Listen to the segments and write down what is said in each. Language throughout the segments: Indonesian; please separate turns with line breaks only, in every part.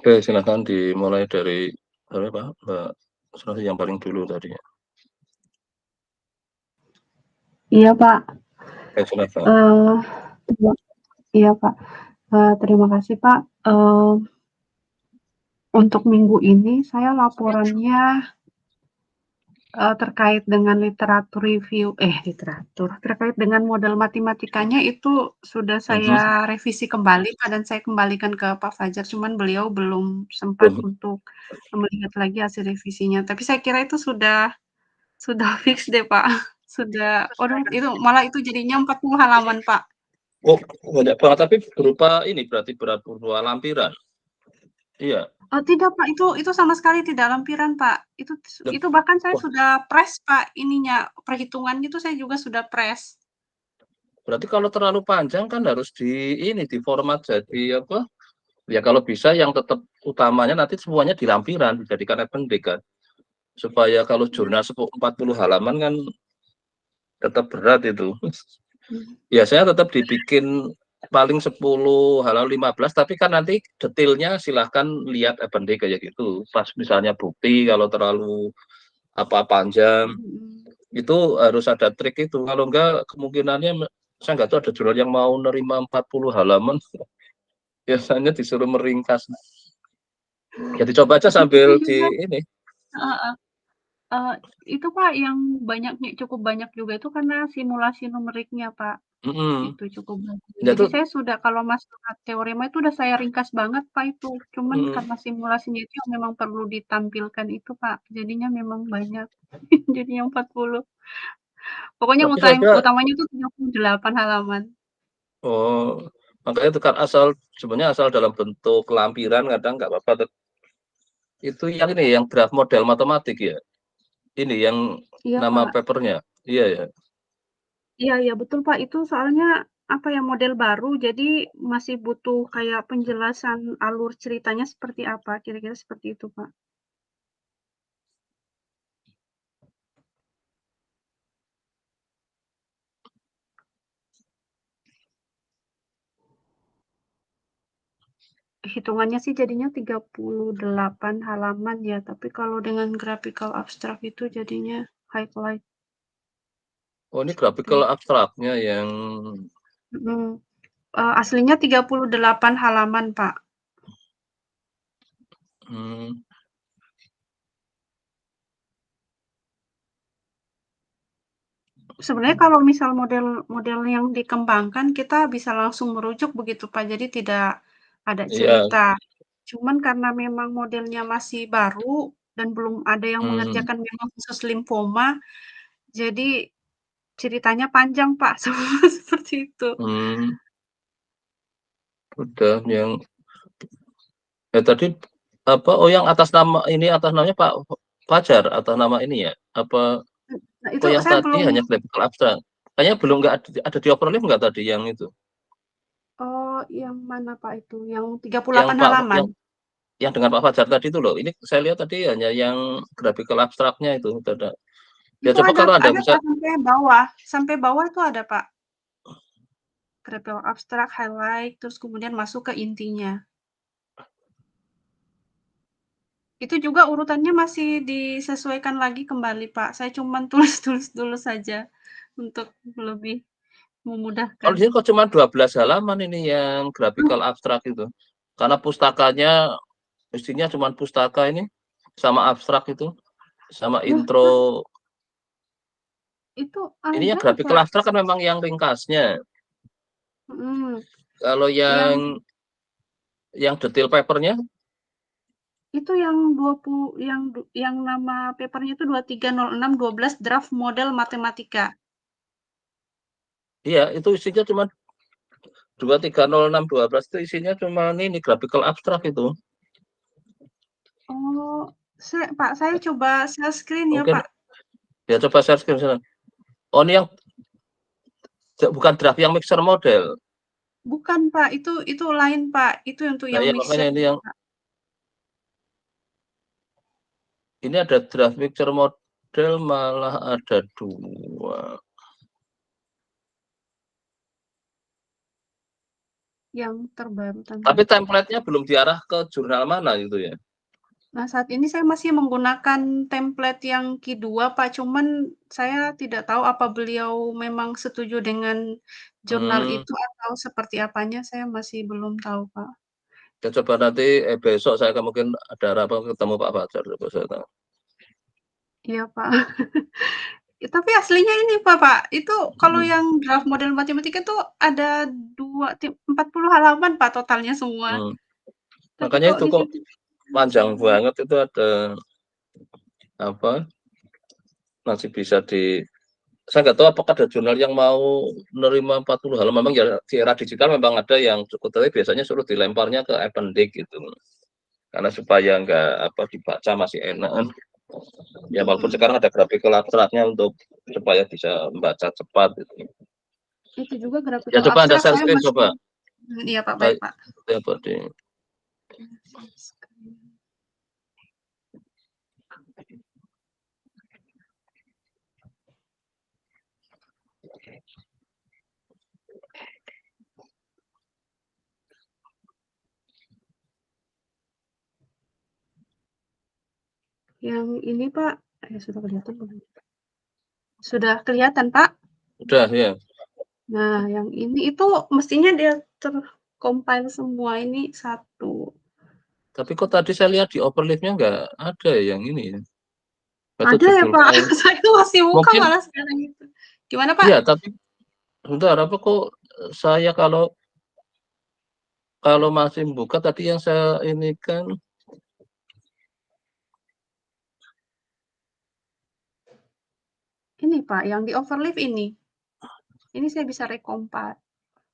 Oke, silakan dimulai dari apa, Mbak Suranti yang paling dulu tadi.
Iya, Pak.
Silakan.
Eee, iya, Pak. Terima kasih, Pak. Untuk minggu ini saya laporannya, terkait dengan terkait dengan model matematikanya itu sudah
Mhm.
saya revisi kembali, Pak, dan saya kembalikan ke Pak Fajar, cuman beliau belum sempat
Loh,
untuk melihat lagi hasil revisinya. Tapi saya kira itu sudah fix deh, Pak. Sudah waduh, itu malah itu jadinya 40 halaman, Pak.
oh, banyak banget, tapi berupa ini berarti berupa lampiran? Iya?
Oh tidak, Pak, itu sama sekali tidak lampiran, Pak.
Loh,
Itu bahkan saya
wah,
sudah press, Pak, ininya, perhitungannya itu saya juga sudah press.
berarti kalau terlalu panjang kan harus ini, diformat jadi apa, ya kalau bisa yang tetap utamanya nanti semuanya di lampiran, dijadikan appendix kan, supaya kalau
Iya,
jurnal 40 halaman kan tetap berat itu.
mhm,
Biasanya tetap dibikin paling 10 halaman 15, tapi kan nanti detailnya silahkan lihat appendix kayak gitu. Pas misalnya bukti kalau terlalu panjang,
mhm.
itu harus ada trik itu. Kalau enggak kemungkinannya saya nggak tahu ada jurnal yang mau nerima 40 halaman, biasanya disuruh meringkas. Ya dicoba aja
Itu
sambil
juga
ini.
heeh, eee, itu, Pak, yang cukup banyak juga itu karena simulasi numeriknya, Pak.
Mhm.
Itu cukup banyak.
Ya
Jadi
itu
saya sudah kalau masalah teorema itu udah saya ringkas banget, Pak, itu. Cuman
mhm.
karena simulasinya itu yang memang perlu ditampilkan itu, Pak, jadinya memang banyak. Jadinya 40. Pokoknya
Tapi saya kira
utamanya itu 38 halaman.
oh, makanya itu kan asal sebenarnya asal dalam bentuk lampiran kadang nggak apa-apa. Itu yang ini yang draft model matematik ya? Ini yang
Iya,
nama
Pak.
papernya? Iya ya?
Iya iya, betul, Pak. Itu soalnya, apa ya, model baru, jadi masih butuh kayak penjelasan alur ceritanya seperti apa, kira-kira seperti itu, Pak. Hitungannya sih jadinya 38 halaman ya, tapi kalau dengan graphical abstract itu jadinya highlight
Oh ini
seperti
graphical
itu.
abstraknya yang
Mhm, aslinya 38 halaman, Pak.
hmm,
Sebenarnya kalau misal model yang dikembangkan, kita bisa langsung merujuk begitu, Pak, jadi tidak ada
iya,
cerita. Cuman karena memang modelnya masih baru dan belum ada yang
hmm,
mengerjakan memang khusus limfoma, jadi ceritanya panjang, Pak, seperti itu.
hmm, udah yang tadi apa, oh yang atas nama ini atas namanya Pak Fajar atas nama ini ya? Apa
Nah, itu
kok yang
saya
tadi
belum
hanya graphical abstract? Kayaknya belum nggak ada di overleaf nggak tadi yang itu?
oh, yang mana, Pak, itu? Yang tiga puluh
Yang
delapan
Pak
halaman?
yang dengan Pak Fajar tadi itu loh. Ini saya lihat tadi hanya yang graphical abstraknya itu ada. Ya
Itu
coba kalau Anda
ada,
bisa
Pak, sampai bawah itu ada, Pak. Graphical abstract, highlight, terus kemudian masuk ke intinya. Itu juga urutannya masih disesuaikan lagi kembali, Pak. Saya cuman tulis-tulis dulu saja untuk lebih
kalau
memudahkan.
di sini kok cuma 12 halaman ini yang graphical
Loh
abstrak itu. Karena pustakanya mestinya cuma pustaka ini sama abstrak itu sama
loh,
intro.
itu
Ini yang
ada,
graphical
Pak.
abstrak kan memang yang ringkasnya.
Mhm,
Kalau
yang
yang detail papernya,
itu yang 20 yang nama paper-nya itu 230612 Draft Model Matematika.
iya itu isinya cuma 230612 itu isinya cuma ini graphical abstrak itu.
Oh, Pak, saya coba share screen ya,
Mungkin
Pak.
ya coba share screen sana. Oh ini yang bukan draft yang mixer model.
Bukan, Pak, itu lain, Pak. Itu untuk
Nah
yang
ya makanya
mixer,
ini yang
Pak.
ini ada draft mixer model malah ada dua.
yang terbaru
Tapi
template.
template-nya belum diarah ke jurnal mana gitu ya?
Nah, saat ini saya masih menggunakan template yang Q2, Pak, cuman saya tidak tahu apa beliau memang setuju dengan jurnal
Hmm,
itu atau seperti apanya, saya masih belum tahu, Pak.
ya coba nanti besok saya akan mungkin ada apa ketemu Pak Fajar coba saya tahu.
Iya, Pak. Tapi aslinya ini, Pak, itu kalau
Hmm.
yang draft model matematika itu ada 40 halaman, Pak, totalnya semua.
Hmm.
Tapi
Makanya
kok
itu
di
kok
situ
panjang banget itu ada apa masih bisa di saya nggak tahu apakah ada jurnal yang mau menerima 40 halaman. Memang ya di era digital memang ada yang cukup, tapi biasanya suruh dilemparnya ke appendix gitu karena supaya nggak apa dibaca masih enak. Ya
mhm
walaupun
mhm.
sekarang ada grafik abstraknya untuk supaya bisa membaca cepat gitu.
Itu juga
Ya
graphical
coba Anda
abstrak
share
saya
screen
masih
coba.
iya, Pak, baik,
Baik,
Pak.
apa di
Yang ini, Pak, sudah kelihatan belum? Sudah kelihatan, Pak?
udah ya.
Nah, yang ini itu mestinya dia tercompile semua ini satu.
Tapi kok tadi saya lihat di overleaf-nya nggak ada yang ini ya. Itu
Ada ya,
judul
Pak?
file.
Saya masih buka
Mungkin
malah sekarang itu. Gimana, Pak?
iya, tapi sebentar apa kok saya kalau kalau masih buka tadi yang saya ini kan
Ini, Pak, yang di overleaf ini. Ini saya bisa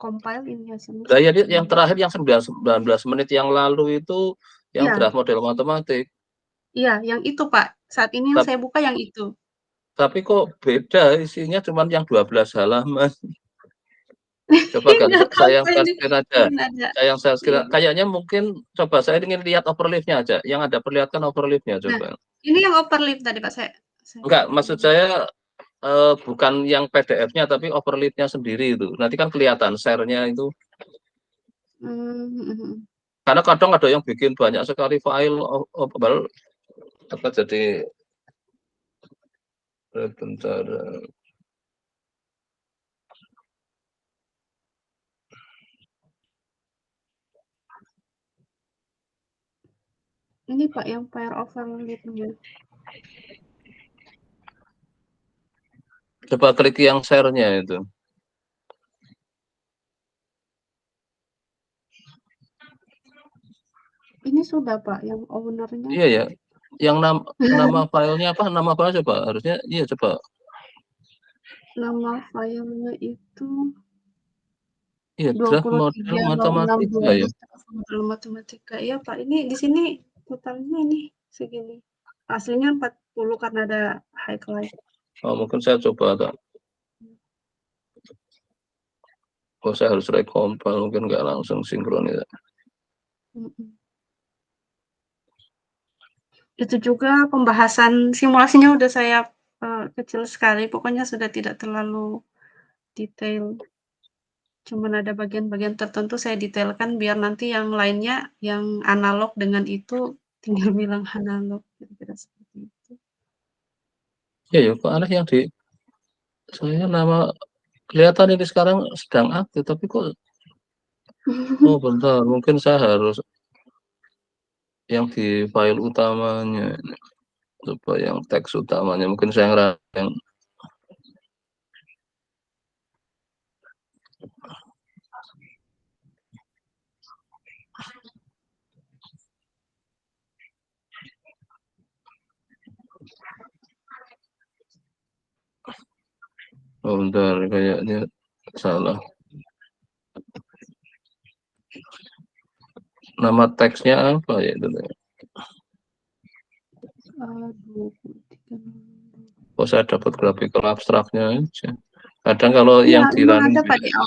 compile ini hasilnya
saya
seperti
yang
ini.
terakhir yang 19 menit yang lalu itu yang
Iya,
draft model matematik.
iya, yang itu, Pak. Saat ini yang
Tapi,
saya buka yang itu.
tapi kok beda isinya cuma yang 12 halaman. Coba kan
Nggak tahu,
saya yang
Pak,
share
ini
screen aja.
mungkin ada.
Saya yang share screen.
Iya.
Kayaknya mungkin coba saya ingin lihat overleaf-nya aja. Yang ada perlihatkan overleaf-nya
Nah,
coba.
ini yang overleaf tadi, Pak, saya
Enggak,
buka
maksud
dulu.
saya bukan yang PDF-nya tapi overleaf-nya sendiri itu. Nanti kan kelihatan share-nya itu.
Mhm mhm.
Karena kadang ada yang bikin banyak sekali file apa jadi bentar.
Ini, Pak, yang file overleaf-nya.
Coba klik yang share-nya itu.
Ini sudah, Pak, yang owner-nya.
Iya ya. Yang nama filenya apa? Nama file coba. Harusnya iya coba.
Nama filenya itu
Iya, draft model
23/6
matematika ya.
model matematika. Iya, Pak, ini di sini totalnya ini segini. Aslinya 40 karena ada highlight.
Oh, mungkin saya coba tak. Oh, saya harus recompile, mungkin nggak langsung sinkron ya.
Mhm. Itu juga pembahasan simulasinya udah saya, kecil sekali, pokoknya sudah tidak terlalu detail. Cuman ada bagian-bagian tertentu saya detailkan biar nanti yang lainnya, yang analog dengan itu tinggal bilang analog, kira-kira seperti itu.
Iya ya, kok aneh yang di saya nama kelihatan ini sekarang sedang aktif, tapi kok oh bentar, mungkin saya harus yang di file utamanya ini. Coba yang teks utamanya mungkin saya yang oh bentar kayaknya salah. Nama teksnya apa ya itu?
23.
Oh, saya dapat graphical abstraknya aja. Kadang kalau
Iya,
yang di
memang
running
ada, Pak,
bisa.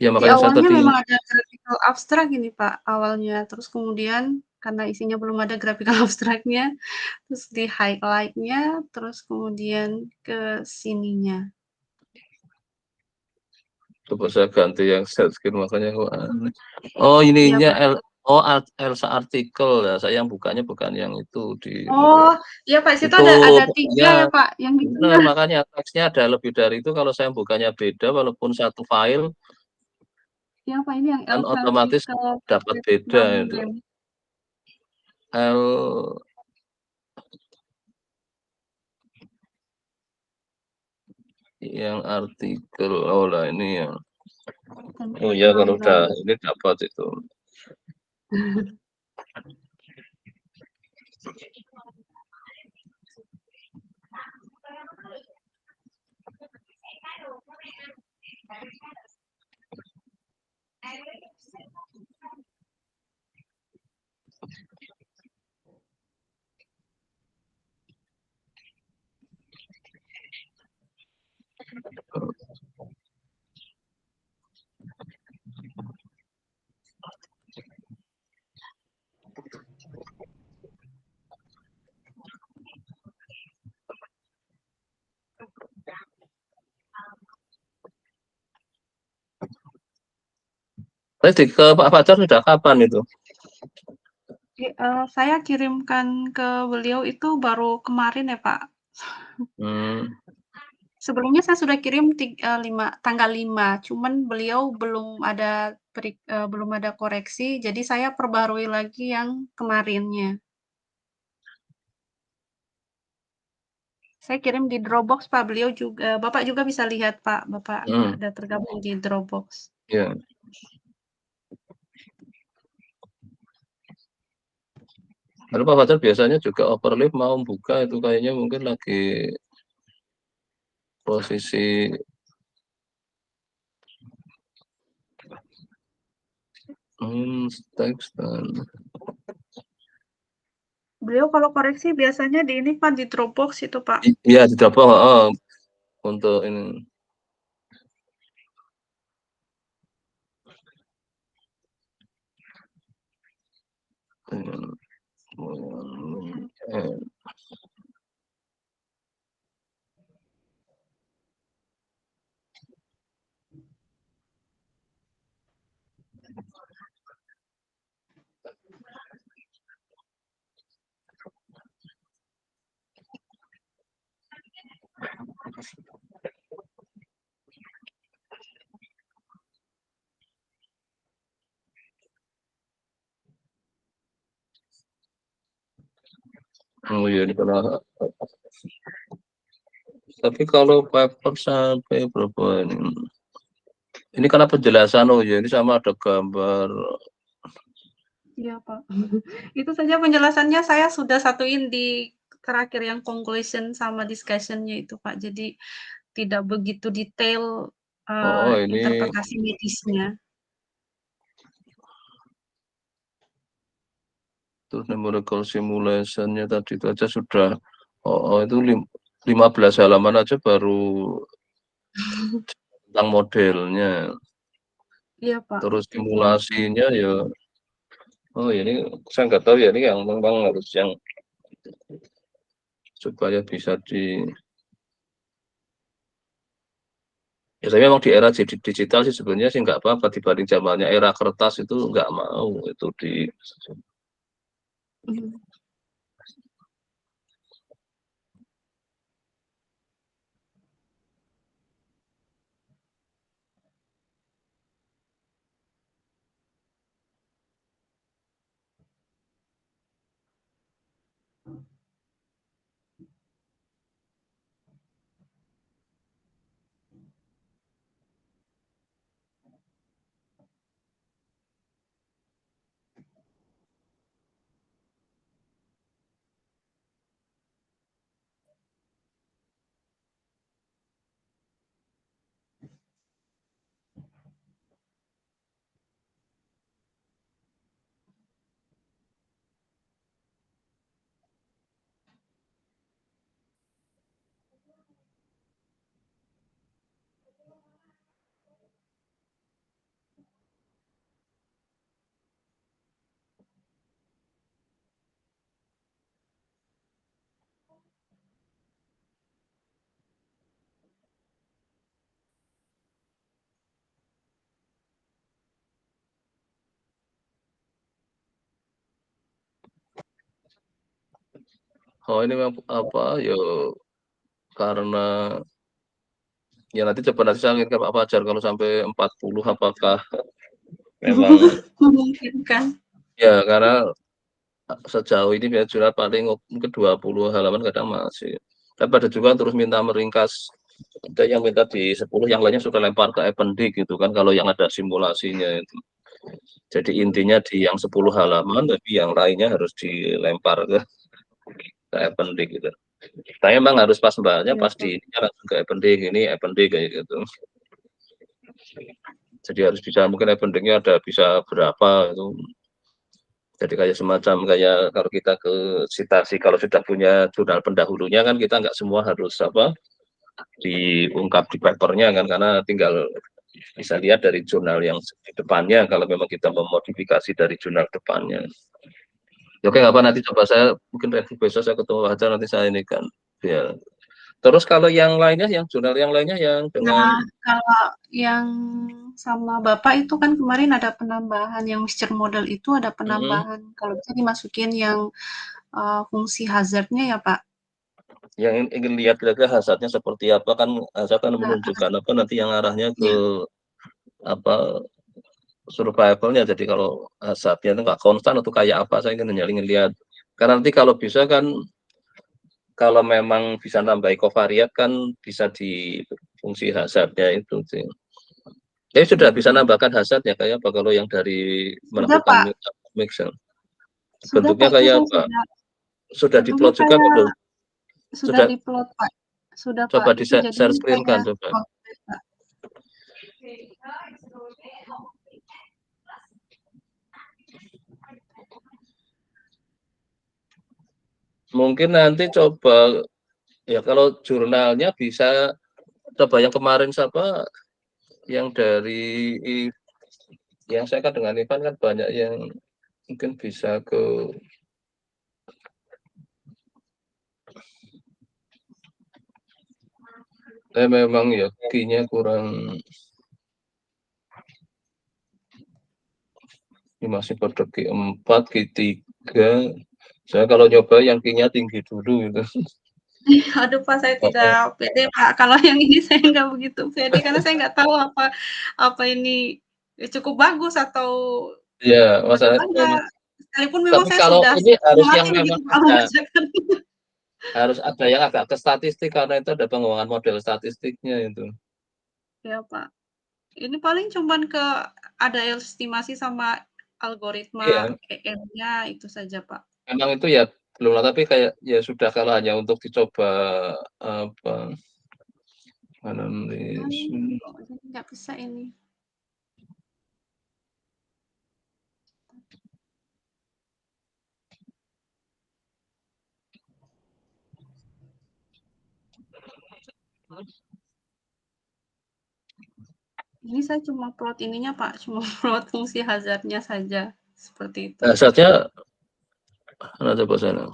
Ya
di
makanya saya
awalnya
tadi
memang ada graphical abstrak ini, Pak, awalnya. Terus kemudian karena isinya belum ada graphical abstraknya, terus di highlight-nya, terus kemudian ke sininya.
Coba saya ganti yang set screen makanya kok aneh. Oh
Iya,
ininya
Pak.
Elsa artikel ya. Saya yang bukanya bukan yang itu di
Oh, iya, Pak, situ
itu
ada 3
ya
ya, Pak, yang di
benar
tengah.
makanya teksnya ada lebih dari itu kalau saya bukanya beda walaupun satu file
Iya, Pak, ini yang
kan
Elsa
otomatis
artikel
dapat
with
beda itu.
Mamunem.
L yang artikel oh lah ini ya. Oh ya kalau udah
Mamunem.
ini dapat itu. Tadi ke Pak Fajar sudah kapan itu?
Saya kirimkan ke beliau itu baru kemarin ya, Pak.
Hmm,
Sebelumnya saya sudah kirim tanggal 5, cuman beliau belum ada koreksi, jadi saya perbarui lagi yang kemarinnya. Saya kirim di Dropbox, Pak, Bapak juga bisa lihat, Pak, Bapak
hmm,
ada tergabung di Dropbox.
ya. Lalu Pak Fajar biasanya juga overleaf mau buka itu kayaknya mungkin lagi posisi teks dan
Beliau kalau koreksi biasanya di ini, Pak, di Dropbox itu, Pak.
iya di Dropbox untuk ini eh, oh iya ini kalau tapi kalau paper sampai berapa ini? Ini karena penjelasan oh ya ini sama ada gambar.
Iya, Pak. Itu saja penjelasannya saya sudah satuin di terakhir yang conclusion sama discussion-nya itu, Pak. Jadi tidak begitu detail,
Oh ini
interpretasi medisnya.
terus numerical simulation-nya tadi itu aja sudah itu 15 halaman aja baru tentang modelnya.
Iya, Pak,
Terus
betul.
simulasinya ya oh ini saya nggak tahu ya ini yang memang harus yang supaya bisa di ya tapi memang di era digital sih sebenarnya sih nggak apa-apa dibanding zamannya era kertas itu nggak mau itu di
Mhm.
Oh ini memang apa, ya karena ya nanti coba nanti saya ke Pak Fajar kalau sampai 40 apakah memang
Memungkinkan.
ya karena sejauh ini ya surat paling mungkin 20 halaman kadang masih. Tapi ada juga terus minta meringkas, ada yang minta di 10, yang lainnya sudah lempar ke Appendix gitu kan kalau yang ada simulasinya itu. Jadi intinya di yang 10 halaman, tapi yang lainnya harus dilempar ke Appendix gitu. Tapi emang harus pas mbaknya
Iya,
pas
Pak.
di ininya langsung ke Appendix, ini Appendix kayak gitu. Jadi harus bisa mungkin Appendix-nya ada bisa berapa itu. Jadi kayak semacam kayak kalau kita ke citasi kalau sudah punya jurnal pendahulunya kan kita nggak semua harus apa diungkap di papernya kan karena tinggal bisa lihat dari jurnal yang di depannya kalau memang kita memodifikasi dari jurnal depannya. Ya, oke nggak apa nanti coba saya mungkin review besok saya ketemu aja nanti saya ini kan ya. Terus kalau yang lainnya yang jurnal yang lainnya yang dengan
Nah, kalau yang sama Bapak itu kan kemarin ada penambahan yang mixture model itu ada
mm,
penambahan kalau bisa dimasukin yang fungsi hazardnya ya Pak.
yang ingin lihat kira-kira hasilnya seperti apa kan hazard kan
Nah,
menunjukkan apa nanti yang arahnya ke
ya,
apa survivalnya. Jadi kalau hazardnya itu nggak konstan atau kayak apa saya ingin lihat. Karena nanti kalau bisa kan kalau memang bisa nambah covariat kan bisa di fungsi hazardnya itu sih. Jadi sudah bisa
hmm,
nambahkan hazardnya kayak apa kalau yang dari
sudah
melakukan
Pak,
mixer.
sudah
Bentuknya
Pak itu
kayak
saya
apa?
sudah
Sudah
bentuknya
diplot juga
kayak
belum?
sudah
Sudah
diplot Pak, sudah Pak
coba di
itu jadi
share screen kan
kayak
coba.
outlet Pak.
Mungkin nanti coba ya kalau jurnalnya bisa coba yang kemarin siapa yang dari yang saya kan dengan Ivan kan banyak yang mungkin bisa ke memang ya key-nya kurang ini masih pada Q4 Q3 saya kalau nyoba yang key-nya tinggi dulu gitu.
Aduh Pak, saya
Oh, oh.
tidak pede Pak, kalau yang ini saya nggak begitu pede karena saya nggak tahu apa ini cukup bagus atau
Ya masalah
bagaimana. Sekalipun memang
tapi
saya
kalau
sudah
ini
setengah
harus
mati
yang
begitu
memang
Pak
ada
mengerjakan.
harus ada yang agak ke statistik karena itu ada pengembangan model statistiknya itu.
Ya Pak, ini paling cuman ke ada estimasi sama algoritma
Iya,
EM-nya itu saja Pak.
memang itu ya belum lah tapi kayak ya sudah kalau hanya untuk dicoba apa analisis.
Kok jadi nggak bisa ini. Ini saya cuma plot ininya Pak, cuma plot fungsi hazardnya saja, seperti itu.
Hasilnya mana coba sana.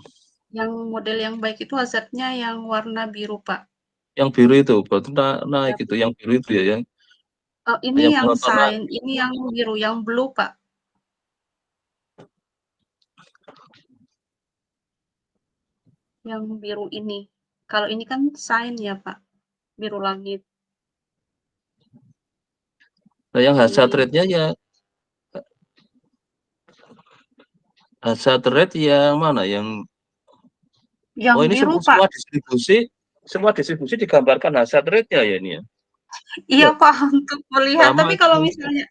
Yang model yang baik itu hazardnya yang warna biru Pak.
Yang biru itu berarti naik
Ya,
gitu. Yang biru itu ya
ini
yang
yang
monoton naik.
sign, ini yang biru, yang blue Pak. Yang biru ini. Kalau ini kan sign ya Pak, biru langit.
Nah, yang hazard
Ini
rate-nya ya hazard rate yang mana? Yang
yang
oh ini
biru
semua
Pak.
semua distribusi digambarkan hazard rate-nya ya ini ya.
Iya
Loh,
Pak, untuk melihat.
sama
Tapi kalau
itu.
misalnya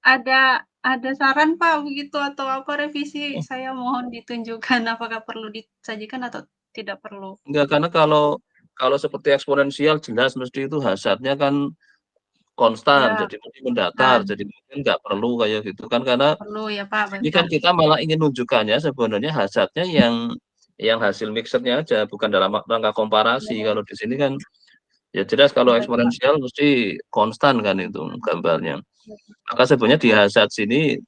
ada saran Pak begitu atau apa revisi, saya mohon ditunjukkan apakah perlu disajikan atau tidak perlu.
Enggak, karena kalau kalau seperti eksponensial jelas mesti itu hazardnya kan konstan,
Ya,
jadi mungkin mendatar,
kan
jadi mungkin nggak perlu kayak gitu kan karena
perlu ya Pak,
ini kan
baiklah.
kita malah ingin nunjukkannya sebenarnya hazardnya yang hasil mixernya aja, bukan dalam rangka komparasi.
Ya,
Kalau di sini kan ya jelas kalau
baik Pak.
eksponensial mesti konstan kan itu gambarnya. Maka sebenarnya di hazard sini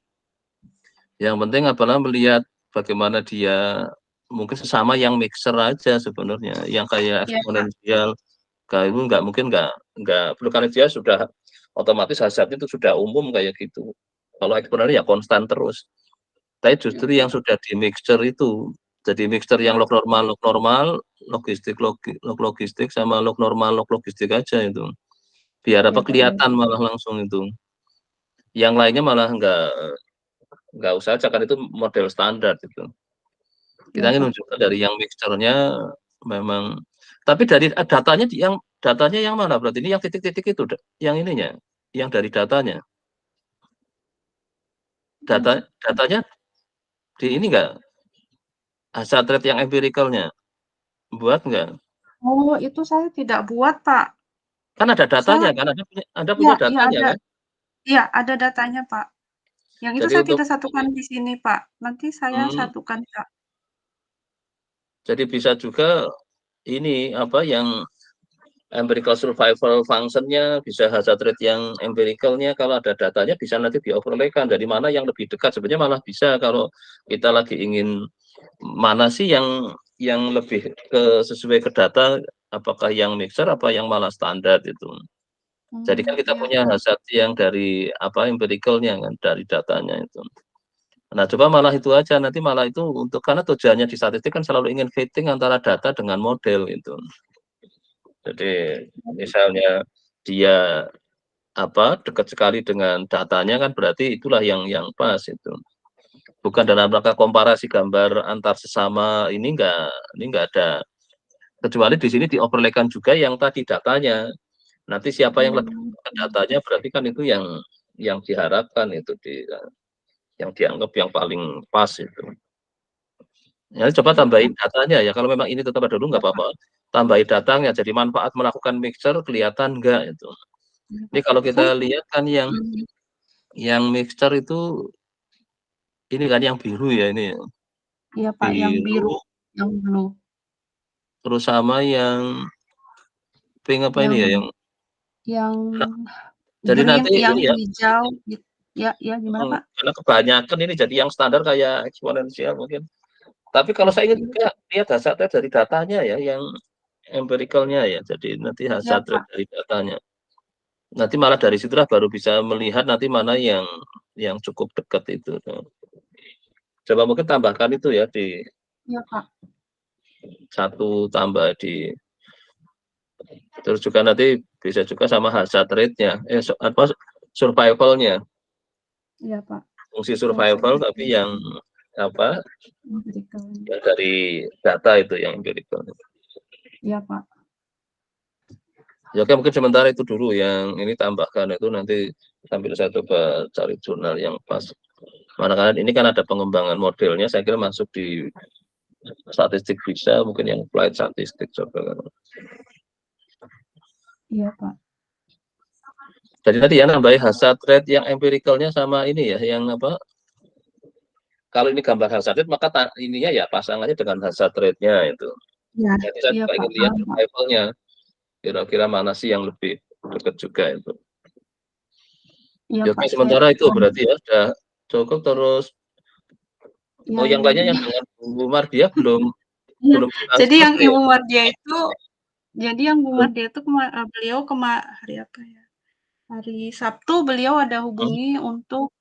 yang penting adalah melihat bagaimana dia mungkin sesama yang mixer aja sebenarnya, yang kayak
Ya Pak.
eksponensial kayak itu nggak mungkin nggak perlu karena dia sudah otomatis hazardnya itu sudah umum kayak gitu. Kalau eksponensial ya konstan terus. Tapi justru yang sudah di mixture itu Jadi mixture yang log normal, logistik sama log normal, log logistik aja itu. Biar
Iya,
apa
Pak, ya.
kelihatan malah langsung itu. Yang lainnya malah nggak usah aja kan itu model standar itu. Kita
Iya,
ingin
Pak.
menunjukkan dari yang mixture-nya memang tapi dari datanya yang mana berarti ini yang titik-titik itu yang ininya, yang dari datanya. Datanya di ini enggak, hazard rate yang empirical-nya, buat nggak?
Oh, itu saya tidak buat, Pak.
Kan ada
Saya
datanya kan, Anda
iya
punya
iya
datanya
ada
kan?
iya ada datanya, Pak. Yang itu
Jadi
saya
untuk
tidak satukan di sini, Pak. Nanti saya
hmm,
satukan, Kak.
jadi bisa juga ini apa yang empirical survival function-nya bisa hazard rate yang empirical-nya kalau ada datanya bisa nanti di-overlay-kan dari mana yang lebih dekat sebenarnya malah bisa kalau kita lagi ingin mana sih yang lebih sesuai ke data apakah yang mixer apa yang malah standar itu. Jadi kan kita
Iya,
punya
Pak.
hazard yang dari apa empirical-nya kan dari datanya itu. Nah, coba malah itu aja nanti malah itu untuk karena tujuannya di statistik kan selalu ingin fitting antara data dengan model itu. Jadi misalnya dia apa dekat sekali dengan datanya kan berarti itulah yang pas itu. Bukan dalam rangka komparasi gambar antar sesama ini enggak ada. Kecuali di sini dioverlaykan juga yang tadi datanya. Nanti siapa yang lebih
Mmm,
ke datanya berarti kan itu yang diharapkan itu yang dianggap yang paling pas itu. Ya coba
iya,
tambahin
Pak.
datanya ya kalau memang ini tetap ada dulu
Iya,
nggak
Pak.
apa-apa. Tambahin datanya jadi manfaat melakukan mixture kelihatan enggak itu.
Iya,
Ini
Pak.
kalau kita
Mungkin
lihat kan
mhm,
yang mixture itu ini kan yang biru ya ini ya.
iya, Pak, yang biru,
Biru
yang blue,
terus sama yang pink apa ini ya
yang
yang
yang
nah, jadi
green,
nanti
yang
ini ya
hijau, ya ya, gimana, Pak?
karena kebanyakan ini jadi yang standar kayak eksponensial mungkin. Tapi kalau saya ingin
Oke.
juga lihat hazard rate dari datanya ya yang empirical-nya ya. Jadi nanti
Iya,
hazard rate
Pak.
dari datanya. Nanti malah dari situlah baru bisa melihat nanti mana yang cukup dekat itu. Coba mungkin tambahkan itu ya di
Iya, Pak.
satu tambah di terus juga nanti bisa juga sama hazard rate-nya, apa survival-nya,
Iya, Pak.
fungsi
Hazard
survival tapi
ratio
yang apa
empirical.
yang dari data itu yang empirical.
Iya, Pak.
Ya oke mungkin sementara itu dulu yang ini tambahkan itu nanti sambil saya coba cari jurnal yang pas. Mana kan ini kan ada pengembangan modelnya saya kira masuk di statistik bisa mungkin yang applied statistik coba.
Iya, Pak.
Jadi tadi ya nambahin hazard rate yang empiricalnya sama ini ya yang apa kalau ini gambar hazard rate maka ininya ya pasangannya dengan hazard rate-nya itu.
Iya,
Jadi saya
iya,
juga
Pak,
ingin lihat
paham, Pak.
survival-nya kira-kira mana sih yang lebih dekat juga itu.
Iya,
Ya oke
Pak, saya
sementara itu
paham.
berarti ya sudah cukup terus oh
Yang
yang lainnya yang dengan Bu Mardia belum
iya,
belum
jadi yang
selesai ya?
Ibu Mardia itu jadi yang Bu
Belum.
Mardia itu beliau hari apa ya, hari Sabtu beliau ada
Hmm,
hubungi untuk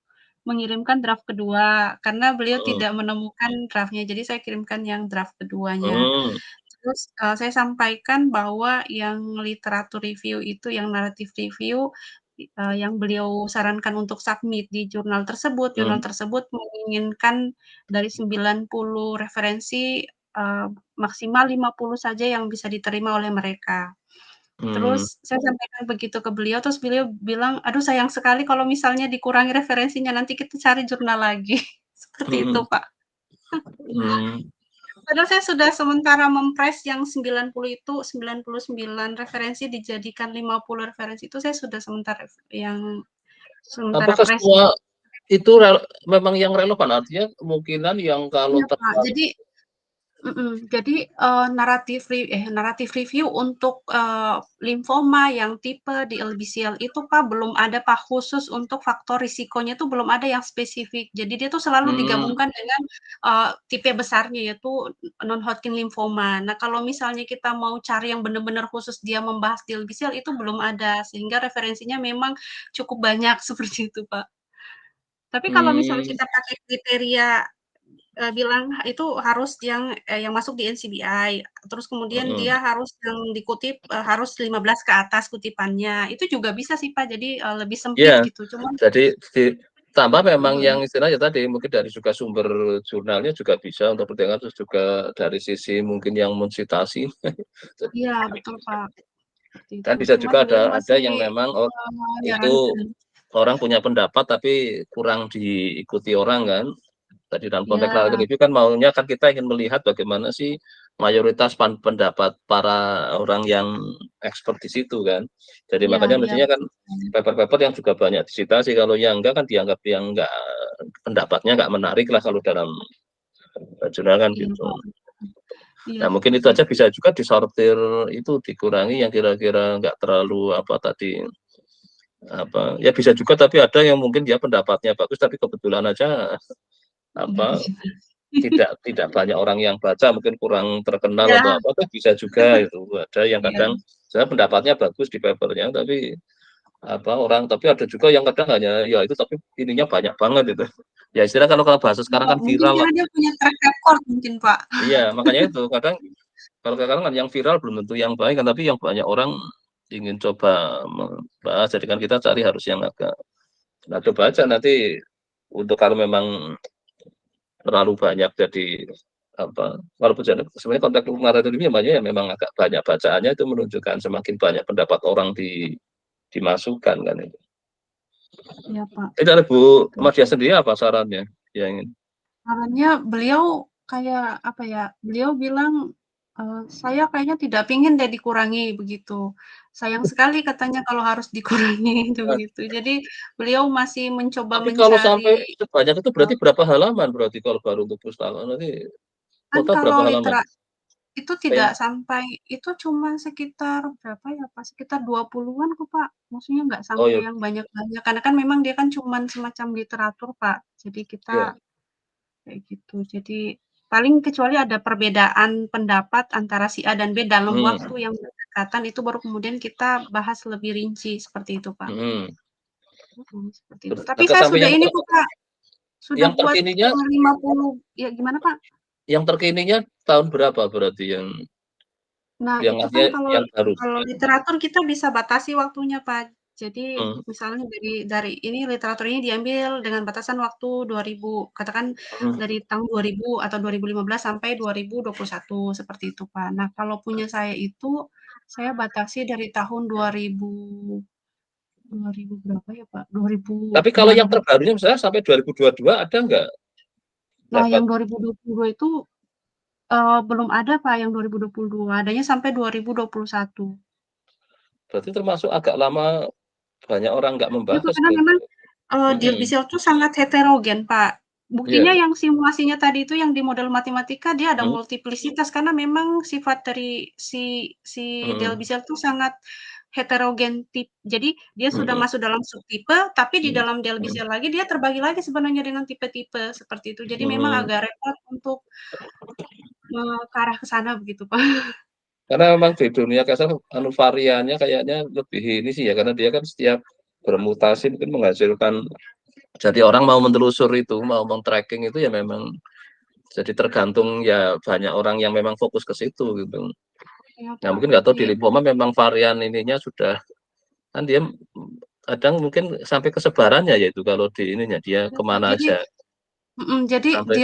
mengirimkan draft kedua, karena beliau
hmm,
tidak menemukan draft-nya, jadi saya kirimkan yang draft keduanya.
hmm,
Terus, saya sampaikan bahwa yang literatur review itu, yang narrative review, yang beliau sarankan untuk submit di jurnal
hmm,
tersebut menginginkan dari 90 referensi, maksimal 50 saja yang bisa diterima oleh mereka.
hmm,
Terus saya sampaikan begitu ke beliau, terus beliau bilang, "Aduh sayang sekali kalau misalnya dikurangi referensinya, nanti kita cari jurnal lagi." Seperti itu,
hmm,
Pak.
hmm.
Padahal saya sudah sementara yang 90 itu 99 referensi dijadikan 50 referensi itu saya sudah sementara
Apakah
press.
semua itu memang yang relevan? Artinya kemungkinan yang kalau
Iya, Pak.
terlalu
Naratif review untuk, limfoma yang tipe di LBCL itu, Pak, belum ada, Pak, khusus untuk faktor risikonya itu belum ada yang spesifik. Jadi dia tuh selalu
hmm,
digabungkan dengan, tipe besarnya yaitu non-Hodgkin lymphoma. Nah, kalau misalnya kita mau cari yang benar-benar khusus dia membahas di LBCL itu belum ada, sehingga referensinya memang cukup banyak seperti itu, Pak. Tapi kalau misalnya
hmm.
kita pakai kriteria bilang itu harus yang masuk di NCBI, terus kemudian dia harus yang dikutip, harus 15 ke atas kutipannya, itu juga bisa sih, Pak, jadi, lebih sempit
Iya,
gitu, cuman
jadi ditambah memang yang
mhm,
istilahnya tadi mungkin dari juga sumber jurnalnya juga bisa untuk pertimbangan, terus juga dari sisi mungkin yang mensitasi.
iya betul, Pak, seperti
Kan
itu.
bisa
Cuman
juga
beliau
ada
masih
yang memang oh, itu
menyarankan
orang punya pendapat tapi kurang diikuti orang kan. Tadi dalam konteks
iya
narratif itu kan maunya kan kita ingin melihat bagaimana sih mayoritas pendapat para orang yang expert di situ kan. Jadi
iya
makanya
iya,
mestinya kan
betul sekali.
paper-paper yang juga banyak disitasi, kalau yang enggak kan dianggap yang enggak pendapatnya enggak menarik lah kalau dalam jurnal kan
Iya,
gitu.
Pak, iya
Nah mungkin itu
seperti
aja
itu.
bisa juga disortir itu dikurangi yang kira-kira enggak terlalu apa tadi apa ya bisa juga tapi ada yang mungkin dia pendapatnya bagus tapi kebetulan aja
Nggak
apa
bisa.
tidak banyak orang yang baca, mungkin kurang terkenal
Iya
atau apa, tuh bisa juga itu. Ada yang
iya
kadang saya pendapatnya bagus di papernya, tapi apa orang, tapi ada juga yang kadang hanya ya itu, tapi ininya banyak banget itu. Ya istilah kalau bahasa sekarang
iya,
kan
mungkin
viral lah.
karena dia punya track record mungkin, Pak.
Iya, makanya itu kadang kalau sekarang kan yang viral belum tentu yang baik kan, tapi yang banyak orang ingin coba membahas, jadi kan kita cari harus yang agak nah coba aja nanti untuk kalau memang terlalu banyak jadi apa, walaupun sebenarnya konteks naratif ini namanya ya memang agak banyak bacaannya itu menunjukkan semakin banyak pendapat orang dimasukkan kan itu.
Iya, Pak,
Itu ada Bu
betul.
Madia sendiri apa sarannya yang ingin?
Sarannya beliau kayak, apa ya, beliau bilang, "Saya kayaknya tidak pingin deh dikurangi," begitu. "Sayang sekali," katanya, "kalau harus dikurangi," itu
Nah,
begitu. Jadi beliau masih mencoba
tapi kalau
mencari,
sampai sebanyak itu
eee,
berarti berapa halaman berarti kalau baru untuk pustaka nanti
kan
total
kalau
berapa halaman?
itu tidak
Pen
sampai itu cuma sekitar berapa ya, Pak, sekitar 20-an kok, Pak. Maksudnya nggak
oh
sampai
ya,
yang banyak-banyak, karena kan memang dia kan cuman semacam literatur, Pak. Jadi kita
ya.
kayak gitu. Jadi paling kecuali ada perbedaan pendapat antara si A dan B dalam waktu
Hmm,
yang berdekatan, itu baru kemudian kita bahas lebih rinci, seperti itu, Pak.
hmm.
Seperti itu.
Terus
Tapi
nah,
saya
sampai
sudah ini kok, Kak, sudah
yang
buat,
terkininya
50 ya gimana, Pak?
yang terkininya tahun berapa berarti
Nah,
yang
itu kan
artinya
kalau
yang baru?
kalau literatur kita bisa batasi waktunya, Pak. Jadi
Hmm,
misalnya dari ini literatur ini diambil dengan batasan waktu 2000, katakan
hmm.
dari tahun 2000 atau 2015 sampai 2021, seperti itu, Pak. Nah, kalau punya saya itu, saya batasi dari tahun 2000 berapa ya, Pak?
Tapi kalau yang
2000
terbarunya misalnya sampai 2022 ada nggak
nah,
dapat?
yang 2022 itu, belum ada, Pak, yang 2022, adanya sampai 2021.
Berarti termasuk agak lama banyak orang nggak
Iya, Pak,
membahas
karena
berarti.
memang, deal
Mhm,
Bicel tuh sangat heterogen, Pak.
iya,
Buktinya yang simulasinya tadi itu yang di model matematika dia ada
mhm,
multiplisitas karena memang sifat dari si Del
mhm,
Bicel tuh sangat heterogen jadi dia sudah
mhm,
masuk dalam subtipe, tapi di
mhm,
dalam Del
mhm,
Bicel lagi dia terbagi lagi sebenarnya dengan tipe-tipe, seperti itu. Jadi memang
mhm.
agak repot untuk, ke arah ke sana begitu, Pak.
Karena memang di dunia kasar variannya kayaknya lebih ini sih ya, karena dia kan setiap bermutasi mungkin menghasilkan jadi orang mau menelusur itu, mau men-tracking itu ya memang jadi tergantung ya banyak orang yang memang fokus ke situ gitu.
Iya,
Nah
Pak.
mungkin nggak tahu di
Iya,
lymphoma memang varian ininya sudah kan dia kadang mungkin sampai kesebarannya yaitu kalau di ininya dia
iya, Pak.
kemana
Jadi
aja
Jadi
sampai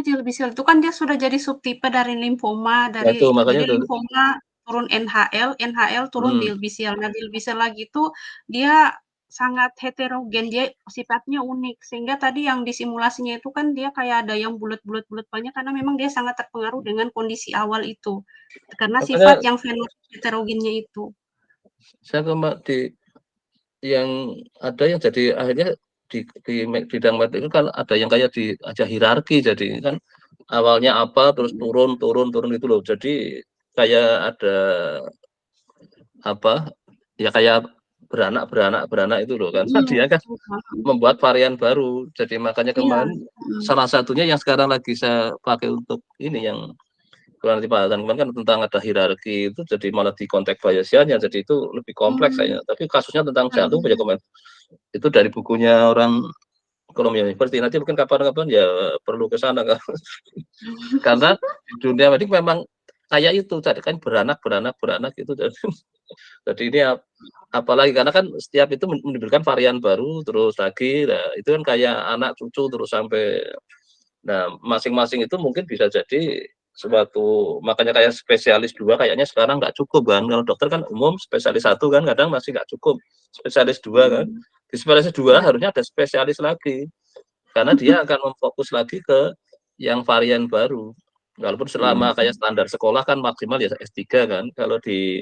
Deal-Bichel itu kan dia sudah jadi subtipe dari limfoma,
ya itu makanya
jadi
tuh
limfoma turun NHL, NHL turun
hmm,
Deal-Bichel. Nah, Deal-Bichel lagi itu dia sangat heterogen, dia sifatnya unik. Sehingga tadi yang di simulasinya itu kan dia kayak ada yang bulat-bulat bulat banyak karena memang dia sangat terpengaruh dengan kondisi awal itu. Karena sifat
makanya
yang fenotip heterogennya itu.
saya di yang ada yang jadi akhirnya di bidang med itu kan ada yang kayak di aja hierarki jadi kan awalnya apa terus
Mhm,
turun turun turun itu loh jadi kayak ada apa ya kayak beranak beranak beranak itu loh kan dia kan
betul, paham.
membuat varian baru jadi makanya
Iya,
kemarin
mhm,
salah satunya yang sekarang lagi saya pakai untuk ini yang kurang lebih paham kemarin kan tentang ada hierarki itu jadi malah di konteks Bayesiannya jadi itu lebih kompleks
mmm,
kayaknya tapi kasusnya tentang
iya
jantung
iya.
punya komen itu dari bukunya orang Columbia University. Nanti mungkin kapan-kapan ya perlu ke sana kan. Karena di dunia medik memang kayak itu tadi kan beranak gitu. Jadi ini apalagi karena kan setiap itu menimbulkan varian baru terus lagi. Nah, itu kan kayak anak cucu terus sampai nah masing-masing itu mungkin bisa jadi suatu makanya kayak spesialis 2 kayaknya sekarang nggak cukup kan. Kalau dokter kan umum spesialis 1 kan kadang masih nggak cukup. Spesialis 2 kan.
Mhm,
Di spesialis 2
iya.
harusnya ada spesialis lagi. Karena dia akan memfokus lagi ke yang varian baru. Walaupun
Iya
selama
sih.
kayak standar sekolah kan maksimal ya S3 kan. Kalau di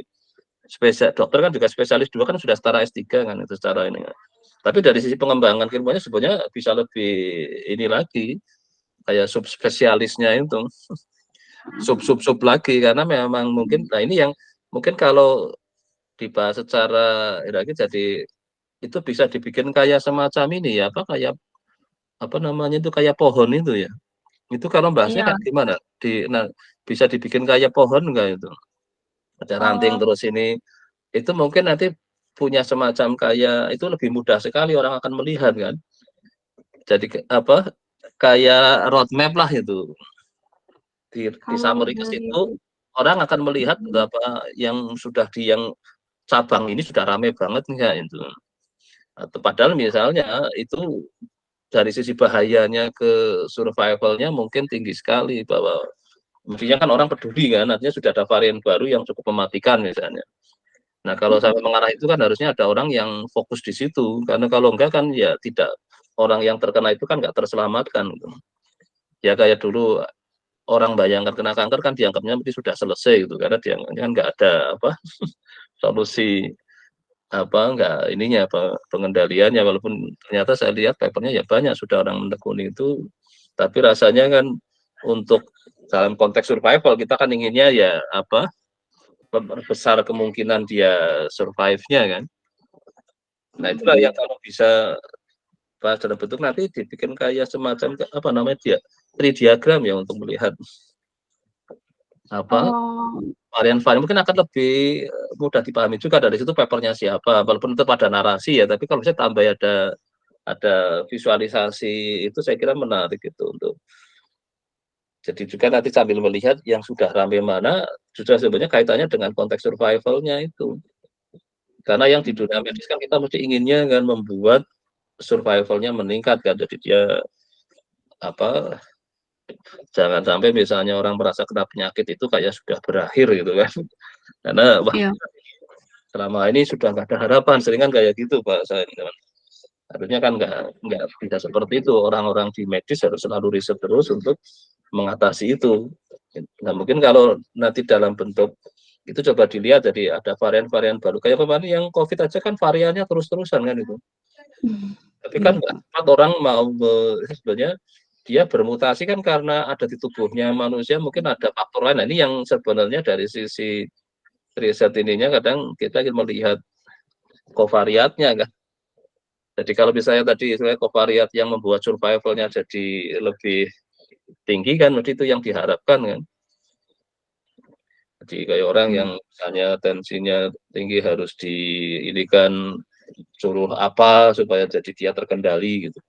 dokter kan juga spesialis 2 kan sudah setara S3 kan itu secara ini. Tapi dari sisi pengembangan ilmunya sebenarnya bisa lebih ini lagi kayak subspesialisnya itu sub lagi karena memang mungkin nah ini yang mungkin kalau dibahas secara lagi jadi itu bisa dibikin kayak semacam ini ya apa kayak apa namanya itu kayak pohon itu ya itu kalau bahasnya
Iya,
kayak gimana nah bisa dibikin kayak pohon enggak itu ada ranting
eee,
terus ini itu mungkin nanti punya semacam kayak itu lebih mudah sekali orang akan melihat kan jadi apa kayak roadmap lah itu di
kalau
summary ke
dari
situ, orang akan melihat
mhm,
berapa yang sudah di yang cabang ini sudah rame banget enggak itu. Atau padahal misalnya itu dari sisi bahayanya ke survival-nya mungkin tinggi sekali bahwa mestinya kan orang peduli kan, artinya sudah ada varian baru yang cukup mematikan misalnya. Nah, kalau
mhm,
sampai mengarah itu kan harusnya ada orang yang fokus di situ, karena kalau enggak kan ya tidak orang yang terkena itu kan nggak terselamatkan gitu. Ya kayak dulu orang bayangkan kena kanker kan dianggapnya mesti sudah selesai gitu karena dianggapnya kan nggak ada apa solusi apa nggak ininya apa pengendaliannya walaupun ternyata saya lihat papernya ya banyak sudah orang menekuni itu tapi rasanya kan untuk dalam konteks survival kita kan inginnya ya apa besar kemungkinan dia survive-nya kan. Nah itulah yang
mhm.
kalau bisa bahas dalam bentuk nanti dibikin kayak semacam apa namanya dia tridiagram ya untuk melihat apa
Oh,
varian-varian mungkin akan lebih mudah dipahami juga dari situ papernya siapa, walaupun tetap ada narasi ya, tapi kalau bisa tambah ada visualisasi itu saya kira menarik itu untuk jadi juga nanti sambil melihat yang sudah ramai mana, sudah sebenarnya kaitannya dengan konteks survival-nya itu. Karena yang di dunia
mhm,
medis kan kita mesti inginnya kan membuat survival-nya meningkat kan, jadi dia apa jangan sampai misalnya orang merasa kena penyakit itu kayak sudah berakhir gitu kan. Karena wah
iya,
selama ini sudah nggak ada harapan, sering kan kayak gitu Pak saya teman. Harusnya kan nggak bisa seperti itu. Orang-orang di medis harus selalu riset terus untuk mengatasi itu. Nah mungkin kalau nanti dalam bentuk itu coba dilihat jadi ada varian-varian baru kayak kemarin yang COVID aja kan variannya terus-terusan kan itu.
mhm,
Tapi kan
iya,
nggak
Kak.
sempat orang mau sebenarnya dia bermutasi kan karena ada di tubuhnya manusia mungkin ada faktor lain. Nah, ini yang sebenarnya dari sisi riset ininya kadang kita ingin melihat kovariatnya kan. Jadi kalau misalnya tadi saya kovariat yang membuat survivalnya jadi lebih tinggi kan, berarti itu yang diharapkan kan. Jadi kayak orang
Iya,
yang misalnya tensinya tinggi harus diinikan suruh apa supaya jadi dia terkendali gitu.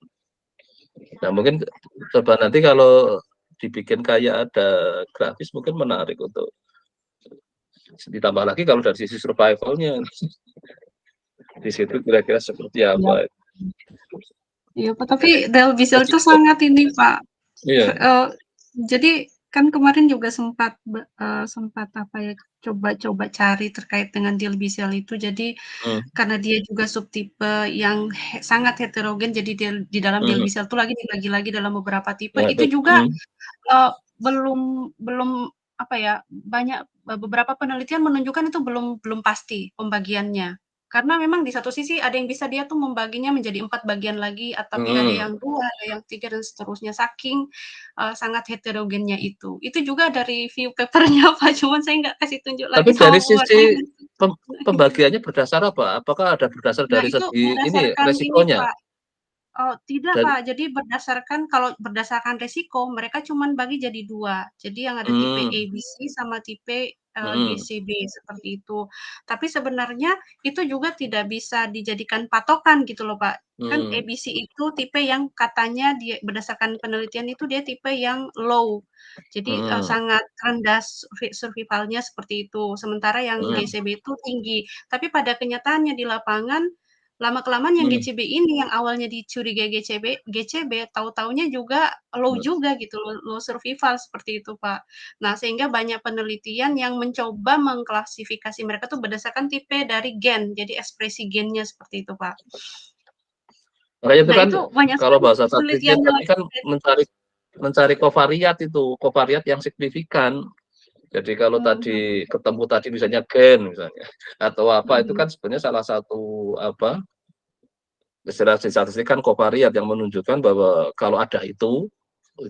Nah mungkin coba nanti kalau dibikin kayak ada grafis mungkin menarik untuk ditambah lagi kalau dari sisi survivalnya di situ kira-kira seperti
iya,
apa.
iya, Pak, tapi Delbicel itu sangat ini, Pak,
Iya.
eee, jadi kan kemarin juga sempat apa ya, coba-coba cari terkait dengan Delbicel itu. Jadi
Hmm,
karena dia juga subtipe yang sangat heterogen, jadi di dalam
hmm,
Delbicel itu lagi dibagi lagi dalam beberapa tipe,
nah,
itu
itu,
juga, eee, belum belum apa ya, banyak beberapa penelitian menunjukkan itu belum belum pasti pembagiannya. Karena memang di satu sisi ada yang bisa dia tuh membaginya menjadi 4 bagian lagi, tapi ada
hmm.
yang 2, ada yang 3 dan seterusnya, saking, sangat heterogennya itu. Itu juga dari review paper-nya, Pak, cuman saya nggak kasih tunjuk
Tapi
lagi
dari
sama
sisi
pewarnanya.
pembagiannya berdasar apa? Apakah ada berdasar
Nah,
dari
itu
segi ini
berdasarkan ini,
resikonya?
Pak. Oh, tidak,
Dan
Pak. Jadi kalau berdasarkan resiko, mereka cuman bagi jadi 2. Jadi yang ada tipe
hmm,
ABC sama tipe GCB seperti itu. Tapi sebenarnya itu juga tidak bisa dijadikan patokan gitu loh, Pak. Kan ABC itu tipe yang katanya berdasarkan penelitian itu dia tipe yang low. Jadi, sangat rendah survivalnya seperti itu. Sementara yang GCB itu tinggi. Tapi pada kenyataannya di lapangan lama-kelamaan yang GCB ini yang awalnya dicurigai GCB tahu-taunya juga low juga gitu, low survival seperti itu, Pak. Nah, sehingga banyak penelitian yang mencoba mengklasifikasi mereka tuh berdasarkan tipe dari gen, jadi ekspresi gennya seperti itu, Pak.
Makanya itu
Nah,
kan
itu banyak
kalau
sekali
bahasa statistiknya
penelitiannya
tadi kan mencari kovariat itu, kovariat yang signifikan. Jadi kalau tadi ketemu tadi misalnya gen misalnya atau apa itu kan sebenarnya salah satu apa istilah statistik kan kovariat yang menunjukkan bahwa kalau ada itu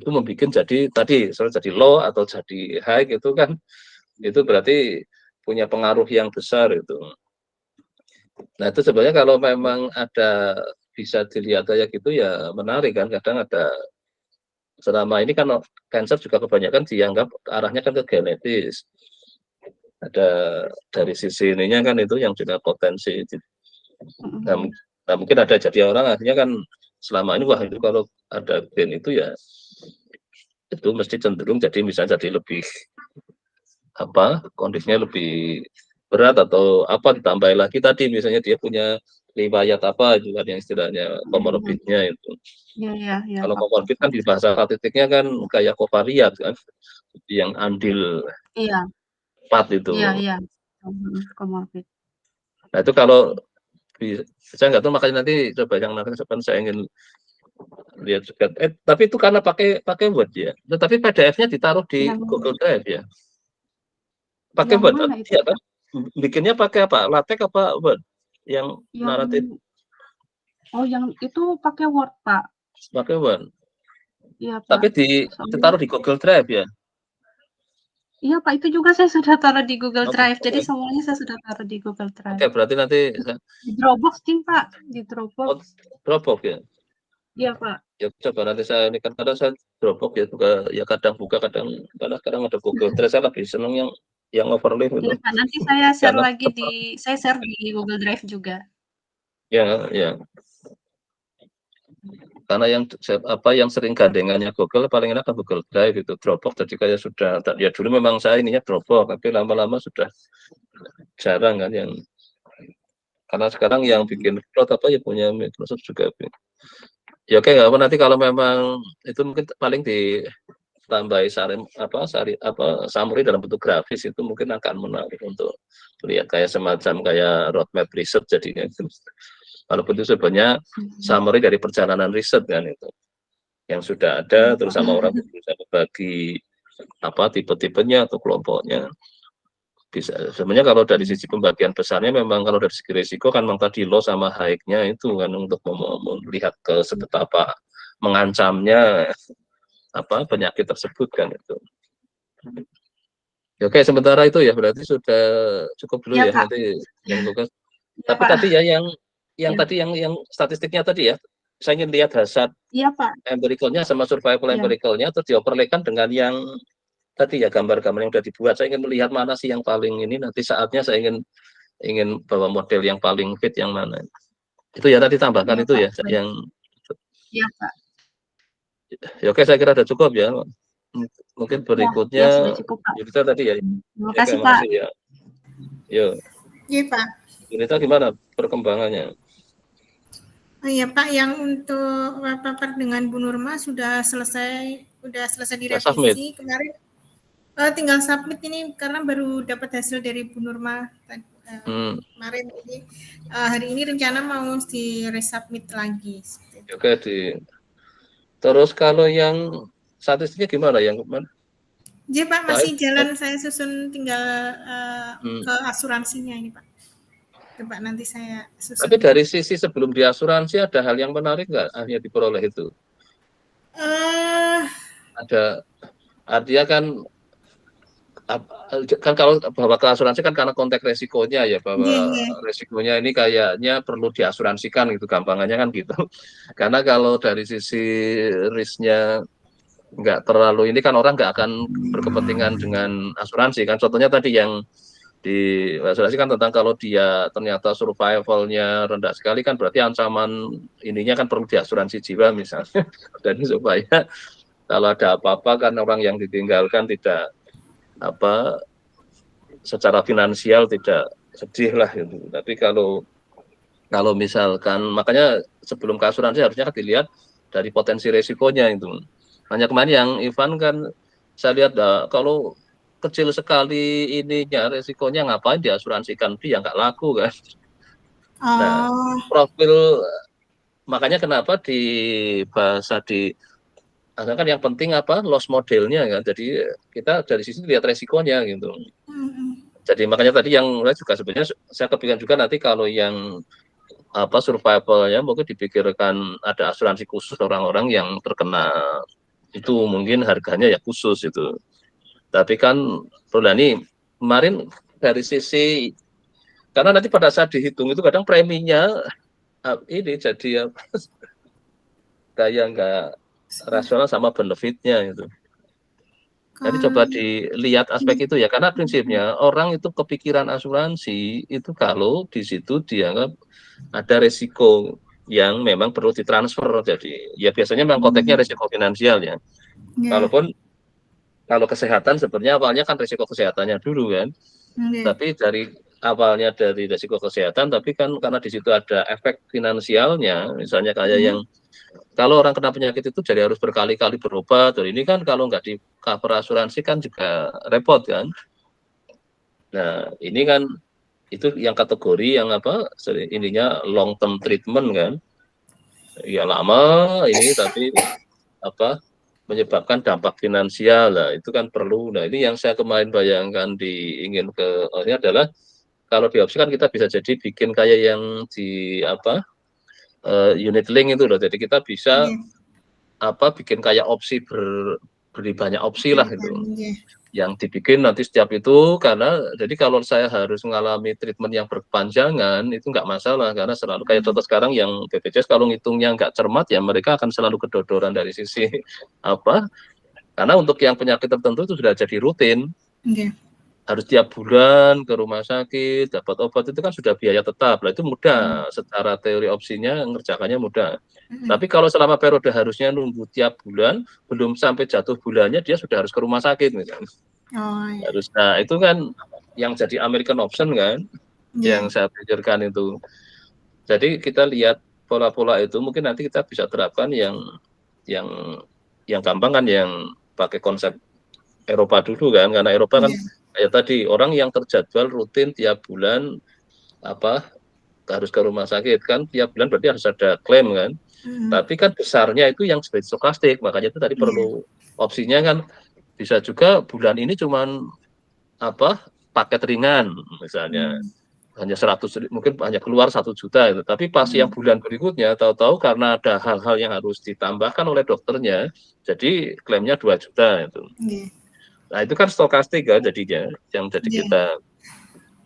membuat jadi tadi soal jadi low atau jadi high gitu kan itu berarti punya pengaruh yang besar itu. Nah itu sebenarnya kalau memang ada bisa dilihat aja gitu ya menarik kan kadang ada selama ini kan cancer juga kebanyakan dianggap arahnya kan ke genetis. Ada dari sisi ininya kan itu yang juga potensi. Nah, mungkin ada jadi orang akhirnya kan selama ini wah itu kalau ada gen itu ya itu mesti cenderung jadi misalnya jadi lebih apa kondisinya lebih berat atau apa ditambah lagi tadi misalnya dia punya riwayat apa juga yang istilahnya komorbidnya itu.
Ya,
Kalau komorbid kan di bahasa statistiknya kan kayak kovariat kan yang andil 4 itu.
Iya. Komorbid.
Nah itu kalau saya nggak tahu makanya nanti coba yang nanti saya ingin lihat juga. Tapi itu karena pakai Word ya. Tetapi PDF-nya ditaruh di Google Drive ya. Pakai Word ya kan? Bikinnya pakai apa? LaTeX apa Word? Yang naratif.
Oh, yang itu pakai Word, Pak.
Pakai Word.
Iya, Pak.
Tapi ditaruh di Google Drive ya.
Iya, Pak, itu juga saya sudah taruh di Google Drive. Jadi semuanya saya sudah taruh di Google Drive.
Oke, berarti nanti
di Dropbox, Pak. Di Dropbox.
Oh, Dropbox ya.
Iya, Pak.
Ya coba nanti saya ini kan kadang saya Dropbox ya juga ya kadang buka kadang karena sekarang ada Google Drive saya lebih seneng yang overlay itu.
Ya, Pak, nanti saya share lagi saya share di Google Drive juga.
Ya. Karena yang sering gandengannya Google paling enak kan Google Drive itu Dropbox jadi kayak sudah ya dulu memang saya ininya Dropbox tapi lama-lama sudah jarang kan yang karena sekarang yang bikin cloud apa ya punya Microsoft juga. Ya oke nggak apa nanti kalau memang itu mungkin paling ditambahi summary dalam bentuk grafis itu mungkin akan menarik untuk lihat kayak semacam kayak roadmap riset jadinya. Walaupun itu sebenarnya summary dari perjalanan riset kan itu yang sudah ada terus sama orang bisa berbagi apa tipe-tipenya atau kelompoknya bisa sebenarnya kalau dari sisi pembagian besarnya memang kalau dari segi risiko kan memang tadi low sama high-nya itu kan untuk melihat ke seberapa mengancamnya apa penyakit tersebut kan itu. Oke sementara itu ya berarti sudah cukup dulu ya nanti yang tugas. Tapi tadi ya yang tadi yang statistiknya tadi ya saya ingin lihat hasil empiricalnya sama survival empiricalnya terus dioperlekan dengan yang tadi ya gambar-gambar yang sudah dibuat. Saya ingin melihat mana sih yang paling ini nanti saatnya saya ingin bawa model yang paling fit yang mana. Itu ya tadi tambahkan itu ya yang
Iya, Pak.
Ya oke saya kira sudah cukup ya. Mungkin berikutnya
sudah cukup, Pak.
Yunita tadi ya.
Terima kasih, Pak.
Ya. Yo.
Iya, Pak.
Yunita gimana perkembangannya?
Oh iya Pak, yang untuk paper dengan Bu Nurma sudah selesai direvisi kemarin. Tinggal submit ini karena baru dapat hasil dari Bu Nurma kemarin. Jadi hari ini rencana mau di resubmit lagi.
Oke Terus kalau yang statistiknya gimana yang kemarin?
Iya Pak, masih jalan saya susun tinggal ke asuransinya ini Pak. Coba nanti saya susun.
Tapi dari sisi sebelum di asuransi ada hal yang menarik nggak akhirnya diperoleh itu? Ada artinya kan kalau bawa ke asuransi kan karena konteks resikonya ya bahwa resikonya ini kayaknya perlu diasuransikan gitu gampangannya kan gitu. Karena kalau dari sisi risknya nggak terlalu ini kan orang nggak akan berkepentingan dengan asuransi kan. Contohnya tadi yang di asuransi kan tentang kalau dia ternyata survivalnya rendah sekali kan berarti ancaman ininya kan perlu diasuransi jiwa misalnya. Dan supaya kalau ada apa-apa kan orang yang ditinggalkan tidak apa secara finansial tidak sedih lah gitu. Tapi kalau misalkan makanya sebelum ke asuransi harusnya kan dilihat dari potensi resikonya itu. Hanya kemarin yang Ivan kan saya lihat kalau kecil sekali ininya resikonya ngapain diasuransikan dia nggak laku kan. Nah, profil makanya kenapa di bahasa di kan yang penting apa loss modelnya kan. Jadi kita dari sisi lihat resikonya gitu. Jadi makanya tadi yang juga sebenarnya saya kepikiran juga nanti kalau yang apa survivalnya mungkin dipikirkan ada asuransi khusus orang-orang yang terkena itu mungkin harganya ya khusus itu. Tapi kan Rulani kemarin dari sisi karena nanti pada saat dihitung itu kadang preminya ini jadi apa kayak nggak rasional sama benefitnya itu. Jadi coba dilihat aspek itu ya, karena prinsipnya orang itu kepikiran asuransi itu kalau di situ dianggap ada resiko yang memang perlu ditransfer. Jadi ya biasanya memang konteksnya resiko finansial ya. Kalaupun kalau kesehatan sebenarnya awalnya kan resiko kesehatannya dulu kan. Tapi dari awalnya dari resiko kesehatan, tapi kan karena di situ ada efek finansialnya, misalnya kayak yang kalau orang kena penyakit itu jadi harus berkali-kali berobat. Ini kan kalau nggak di cover asuransi kan juga repot kan. Nah ini kan itu yang kategori yang apa ininya long term treatment kan. Ya lama ini tapi apa menyebabkan dampak finansial lah itu kan perlu. Nah ini yang saya kemarin bayangkan ingin ke ini adalah kalau diopsikan kita bisa jadi bikin kayak yang di apa unit link itu loh. Jadi kita bisa apa bikin kayak opsi beri banyak opsi lah itu yang dibikin nanti setiap itu karena jadi kalau saya harus mengalami treatment yang berkepanjangan itu nggak masalah karena selalu kayak contoh sekarang yang BPJS kalau ngitungnya nggak cermat ya mereka akan selalu kedodoran dari sisi apa karena untuk yang penyakit tertentu itu sudah jadi rutin harus tiap bulan ke rumah sakit dapat obat itu kan sudah biaya tetap lah itu mudah secara teori opsinya ngerjakannya mudah tapi kalau selama periode harusnya nunggu tiap bulan belum sampai jatuh bulannya dia sudah harus ke rumah sakit misalnya harus nah itu kan yang jadi American option kan yang saya pikirkan itu jadi kita lihat pola-pola itu mungkin nanti kita bisa terapkan yang gampang kan yang pakai konsep Eropa dulu kan karena Eropa kan kayak tadi orang yang terjadwal rutin tiap bulan apa harus ke rumah sakit kan tiap bulan berarti harus ada klaim kan tapi kan besarnya itu yang sebagai stokastik makanya itu tadi perlu opsinya kan bisa juga bulan ini cuman apa paket ringan misalnya hanya 100 mungkin hanya keluar 1 juta itu tapi pas yang bulan berikutnya tahu-tahu karena ada hal-hal yang harus ditambahkan oleh dokternya jadi klaimnya 2 juta itu nah itu kan stokastik kan jadinya yang jadi kita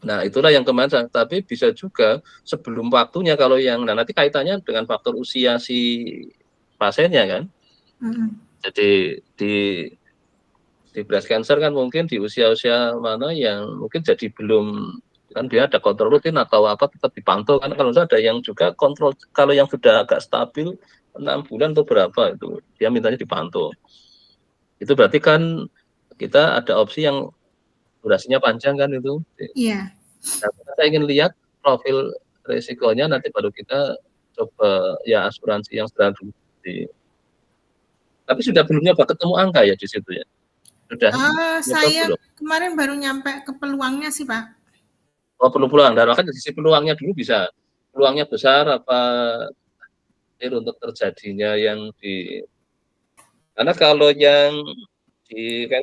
nah itulah yang kemarin tapi bisa juga sebelum waktunya kalau yang nah nanti kaitannya dengan faktor usia si pasiennya kan jadi di breast cancer kan mungkin di usia-usia mana yang mungkin jadi belum kan dia ada kontrol rutin atau apa tetap dipantau kan kalau ada yang juga kontrol kalau yang sudah agak stabil 6 bulan atau berapa itu dia mintanya dipantau itu berarti kan kita ada opsi yang durasinya panjang kan itu. Iya. Nah, saya ingin lihat profil resikonya nanti baru kita coba ya asuransi yang sedang dulu. Tapi sudah belum nyoba ketemu angka ya di situ ya. Sudah.
Saya belum? Kemarin baru nyampe ke peluangnya sih Pak.
Oh perlu peluang. Dan makanya di sisi peluangnya dulu bisa. Peluangnya besar apa untuk terjadinya yang di karena kalau yang di kan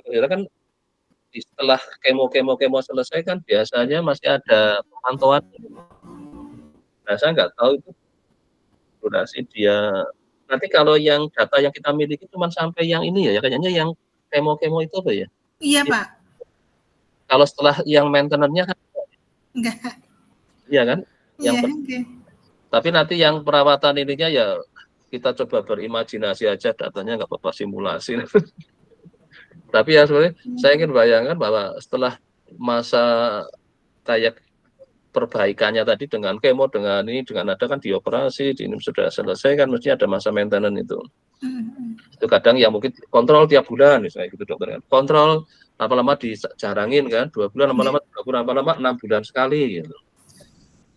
setelah kemo selesai kan biasanya masih ada pemantauan. Nah, saya nggak tahu itu durasi dia. Nanti kalau yang data yang kita miliki cuma sampai yang ini ya, kayaknya yang kemo itu apa ya?
Iya Pak.
Kalau setelah yang maintenance-nya kan
enggak.
Iya kan? Yang tapi nanti yang perawatan ininya ya kita coba berimajinasi aja, datanya nggak apa-apa simulasi. Tapi ya sebenarnya saya ingin bayangkan bahwa setelah masa kayak perbaikannya tadi dengan kemo, dengan ini, dengan ada kan dioperasi, ini sudah selesai kan mesti ada masa maintenance itu. Itu kadang yang mungkin kontrol tiap bulan, misalnya gitu dokter kan. Kontrol lama-lama dijarangin kan, 2 bulan, lama-lama 3 bulan, lama-lama 6 bulan sekali gitu.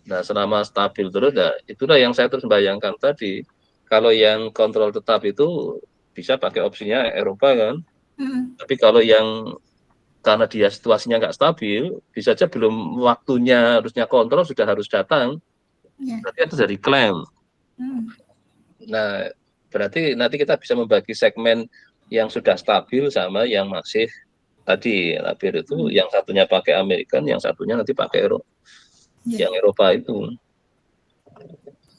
Nah, selama stabil terus, nah, itulah yang saya terus bayangkan tadi. Kalau yang kontrol tetap itu bisa pakai opsinya Eropa kan. Tapi kalau yang karena dia situasinya nggak stabil, bisa saja belum waktunya harusnya kontrol sudah harus datang. Berarti itu dari klaim. Nah, berarti nanti kita bisa membagi segmen yang sudah stabil sama yang masih tadi labil itu, yang satunya pakai American, yang satunya nanti pakai Eropa. Yang Eropa itu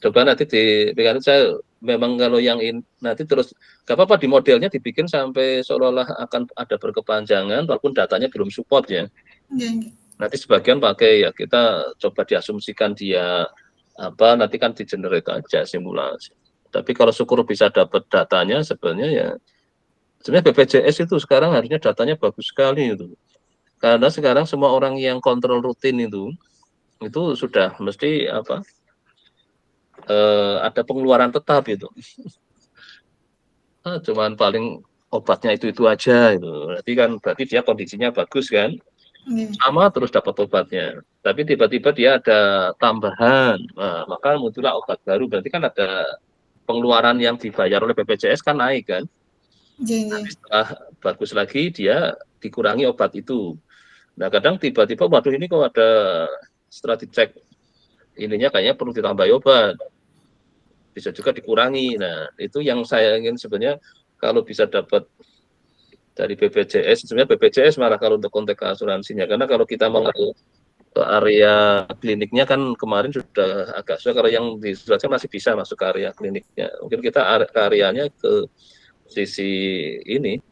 coba nanti dipikirkan. Saya memang kalau yang nanti terus gak apa-apa di modelnya dibikin sampai seolah-olah akan ada berkepanjangan walaupun datanya belum support ya. Nanti sebagian pakai ya, kita coba diasumsikan dia apa, nanti kan di generate aja simulasi. Tapi kalau syukur bisa dapat datanya, sebenarnya BPJS itu sekarang harusnya datanya bagus sekali itu. Karena sekarang semua orang yang kontrol rutin itu sudah mesti apa, ada pengeluaran tetap itu. Cuman paling obatnya itu aja itu. Berarti dia kondisinya bagus kan, sama terus dapat obatnya. Tapi tiba-tiba dia ada tambahan, maka muncullah obat baru. Berarti kan ada pengeluaran yang dibayar oleh BPJS kan naik kan. Tapi setelah bagus lagi dia dikurangi obat itu. Nah kadang tiba-tiba waduh ini kok ada, setelah dicek ininya kayaknya perlu ditambah obat, bisa juga dikurangi. Nah itu yang saya ingin sebenarnya kalau bisa dapat dari BPJS. Sebenarnya BPJS malah kalau untuk konteks asuransinya, karena kalau kita mau ke area kliniknya kan kemarin sudah agak susah. Kalau yang di asuransi masih bisa masuk ke area kliniknya, mungkin kita ke areanya ke sisi ini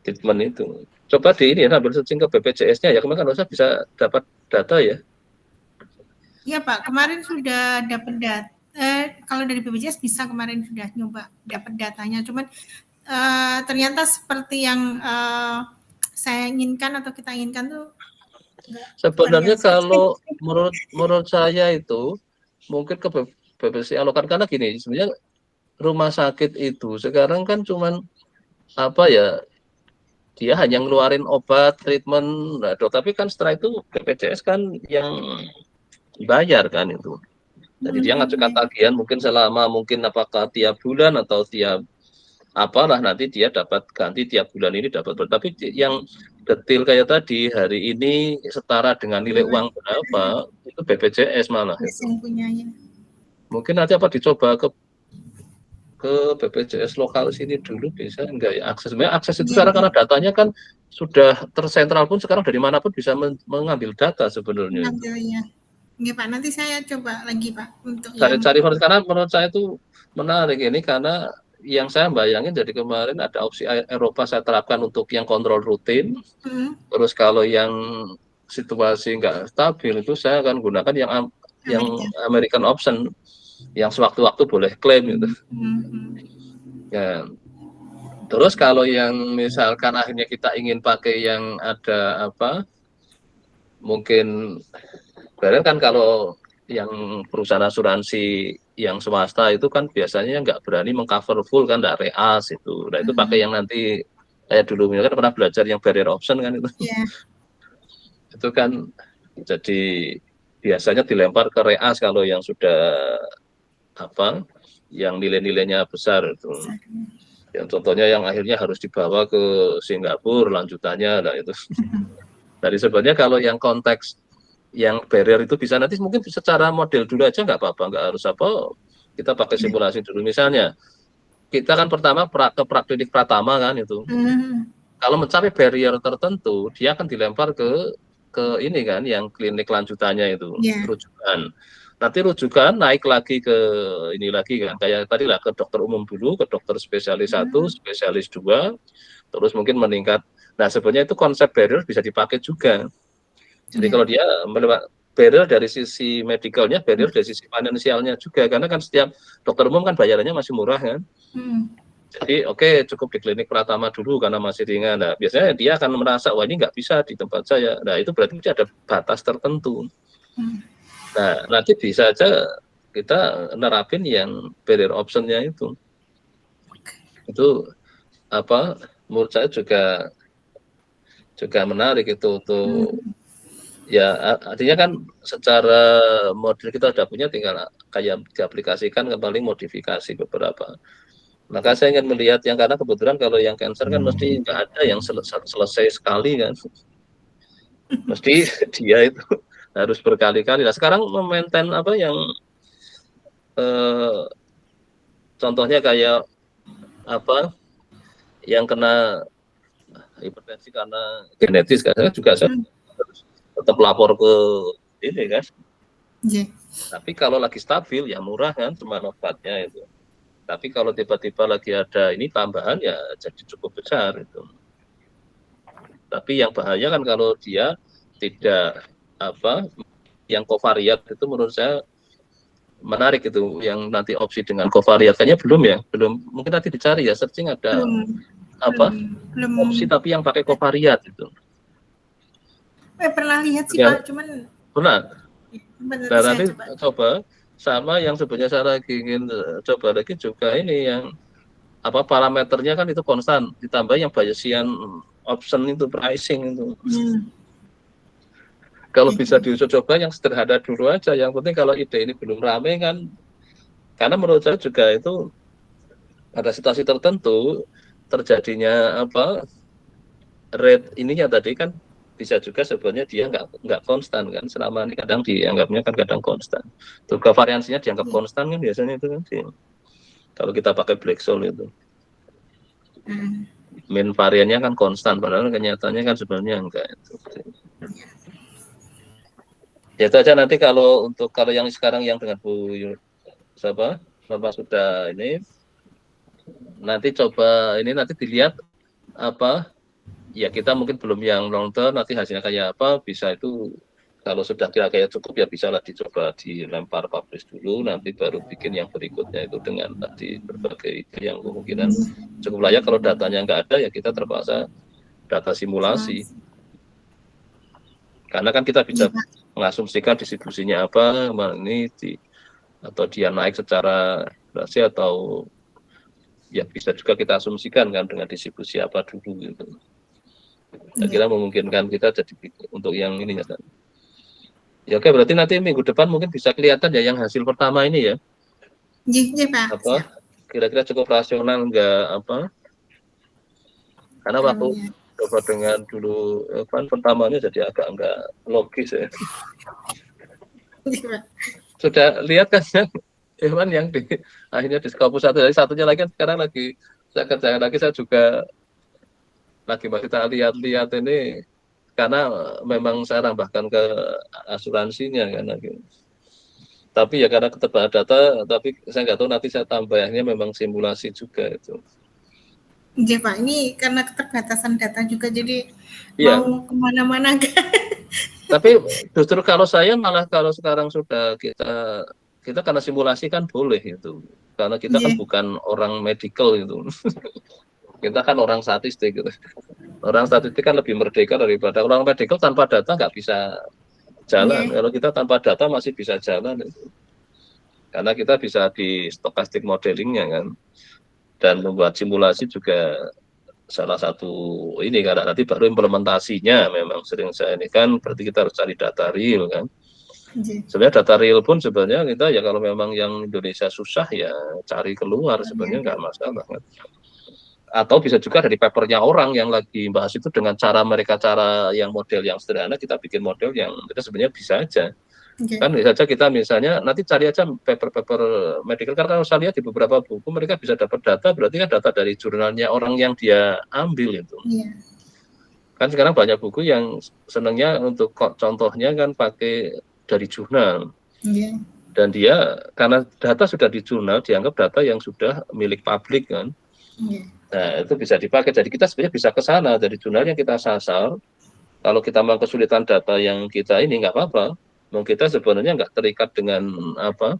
treatment itu. Coba di ini ya, ambil searching ke BPJS-nya ya, kemarin kan bisa dapat data ya.
Iya Pak, kemarin sudah dapat data. Kalau dari BPJS bisa, kemarin sudah nyoba dapat datanya. Cuman ternyata seperti yang saya inginkan atau kita inginkan tuh.
Sebenarnya kalau menurut saya itu mungkin ke BPJS alokan, karena gini sebenarnya rumah sakit itu sekarang kan cuman apa ya, dia hanya ngeluarin obat treatment, nah, tapi kan setelah itu BPJS kan yang bayar kan itu. Jadi dia ngajukan tagihan mungkin selama mungkin apakah tiap bulan atau tiap apalah, nanti dia dapat ganti tiap bulan ini dapat. Tapi yang detail kayak tadi hari ini setara dengan nilai uang berapa itu BPJS malah. Mungkin nanti apa dicoba ke BPJS lokal sini dulu, bisa enggak ya akses. Sebenarnya akses itu sekarang karena datanya kan sudah tersentral pun sekarang dari manapun bisa mengambil data sebenarnya.
Oke Pak, nanti saya coba lagi Pak untuk
cari karena menurut saya itu menarik ini, karena yang saya bayangin dari kemarin ada opsi Eropa saya terapkan untuk yang kontrol rutin. Terus kalau yang situasi nggak stabil itu saya akan gunakan yang American option, yang sewaktu-waktu boleh klaim gitu. Ya. Terus kalau yang misalkan akhirnya kita ingin pakai yang ada apa, mungkin kan kalau yang perusahaan asuransi yang swasta itu kan biasanya nggak berani mengcover full kan, nggak reas itu. Nah itu pakai yang nanti kayak dulu kan pernah belajar yang barrier option kan itu. Itu kan jadi biasanya dilempar ke reas kalau yang sudah apa, yang nilai-nilainya besar itu. Yang contohnya yang akhirnya harus dibawa ke Singapura lanjutannya, nah itu. Jadi sebenarnya kalau yang konteks yang barrier itu bisa nanti mungkin secara model dulu aja nggak apa-apa, nggak harus apa, kita pakai simulasi dulu. Misalnya kita kan pertama ke praklinik Pratama kan itu. Kalau mencapai barrier tertentu dia akan dilempar ke ini kan yang klinik lanjutannya itu, rujukan. Nanti rujukan naik lagi ke ini lagi kan, kayak tadi lah ke dokter umum dulu, ke dokter spesialis 1, spesialis 2, terus mungkin meningkat. Nah sebenarnya itu konsep barrier bisa dipakai juga. Jadi kalau dia barrier dari sisi medicalnya, barrier dari sisi finansialnya juga, karena kan setiap dokter umum kan bayarannya masih murah kan. Jadi cukup di klinik Pratama dulu karena masih ringan. Nah, biasanya dia akan merasa, wah ini nggak bisa di tempat saya. Nah, itu berarti ada batas tertentu. Nah, nanti bisa aja kita nerapin yang barrier optionnya itu. Itu menurut saya juga menarik itu untuk ya, artinya kan secara model kita sudah punya, tinggal kayak diaplikasikan, paling modifikasi beberapa. Maka saya ingin melihat yang, karena kebetulan kalau yang cancer kan mesti nggak ada yang selesai sekali kan. Mesti dia itu harus berkali-kali. Nah, sekarang memaintain yang contohnya kayak yang kena hipertensi karena genetis kan juga saya harus tetap lapor ke ini kan. Tapi kalau lagi stabil ya murah kan, cuma obatnya itu. Tapi kalau tiba-tiba lagi ada ini tambahan ya jadi cukup besar itu. Tapi yang bahaya kan kalau dia tidak yang covariat itu menurut saya menarik itu, yang nanti opsi dengan covariat kayaknya belum, mungkin nanti dicari ya, searching ada opsi tapi yang pakai covariat itu.
Pernah lihat sih Pak, cuman
pernah. Nah, nanti coba sama yang sebenarnya saya lagi ingin coba lagi juga ini yang parameternya kan itu konstan, ditambah yang Bayesian option itu pricing itu. Kalau bisa dicoba yang sederhana dulu aja, yang penting kalau ide ini belum rame kan, karena menurut saya juga itu ada situasi tertentu terjadinya rate ininya tadi kan bisa juga sebenarnya dia nggak konstan kan, selama ini kadang dianggapnya kan kadang konstan. Juga variansinya dianggap konstan kan biasanya itu kan sih. Kalau kita pakai Black-Scholes itu. Mean variannya kan konstan, padahal kenyataannya kan sebenarnya enggak itu. Ya itu aja, nanti kalau yang sekarang yang dengan Bu Bapak sudah ini, nanti coba ini nanti dilihat ya kita mungkin belum yang long term, nanti hasilnya kayak apa, bisa itu kalau sudah kira-kira cukup ya bisa lah dicoba dilempar publish dulu, nanti baru bikin yang berikutnya itu dengan tadi berbagai ide yang kemungkinan cukup layak. Kalau datanya nggak ada ya kita terpaksa data simulasi, karena kan kita bisa mengasumsikan distribusinya apa, atau dia naik secara drastis, atau ya bisa juga kita asumsikan kan dengan distribusi apa dulu gitu. Saya kira memungkinkan kita jadi untuk yang ini ya. Ya oke, berarti nanti minggu depan mungkin bisa kelihatan ya yang hasil pertama ini ya.
Iya Pak.
Kira-kira cukup rasional enggak karena waktu coba dengan dulu pertamanya jadi agak enggak logis ya. Sudah lihat kan Evan yang akhirnya di Scopus 1, dari satunya lagi kan sekarang lagi saya kerjakan lagi, saya juga lagi masih tak lihat ini karena memang saya tambahkan ke asuransinya kan lagi. Tapi ya karena ketebalan data, tapi saya nggak tahu nanti saya tambahnya memang simulasi juga itu.
Iya Pak, ini karena keterbatasan data juga jadi mau kemana-mana kan.
Tapi justru kalau saya malah kalau sekarang sudah kita karena simulasi kan boleh itu, karena kita kan bukan orang medical gitu. Kita kan orang statistik gitu. Orang statistik kan lebih merdeka daripada orang medical. Tanpa data nggak bisa jalan. Kalau kita tanpa data masih bisa jalan itu. Karena kita bisa di stochastic modelingnya kan, dan membuat simulasi juga salah satu ini, karena nanti baru implementasinya memang sering saya ini kan, berarti kita harus cari data real kan. Sebenarnya data real pun sebenarnya kita ya kalau memang yang Indonesia susah ya cari keluar sebenarnya nggak masalah kan. Atau bisa juga dari papernya orang yang lagi bahas itu, dengan cara yang model yang sederhana, kita bikin model yang kita sebenarnya bisa aja. Kan bisa aja kita misalnya nanti cari aja paper-paper medical, karena kalau saya lihat di beberapa buku mereka bisa dapat data, berarti kan data dari jurnalnya orang yang dia ambil itu. Kan sekarang banyak buku yang senangnya untuk contohnya kan pakai dari jurnal. Dan dia karena data sudah di jurnal dianggap data yang sudah milik publik kan. Nah, itu bisa dipakai. Jadi kita sebenarnya bisa ke sana dari jurnal yang kita sasar. Kalau kita mau kesulitan data yang kita ini nggak apa-apa. Kita sebenarnya nggak terikat dengan apa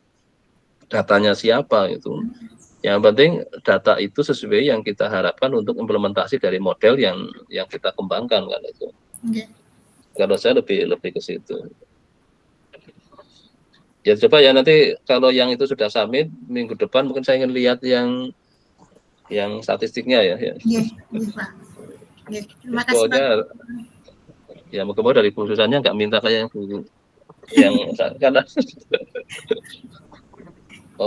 datanya siapa itu. Yang penting data itu sesuai yang kita harapkan untuk implementasi dari model yang kita kembangkan kan itu. Kalau saya lebih ke situ. Ya coba ya nanti kalau yang itu sudah submit minggu depan mungkin saya ingin lihat yang statistiknya ya.
Iya, Pak. Terima kasih,
Pokoknya,
Pak.
ya moga-moga dari khususannya nggak minta kayak yang karena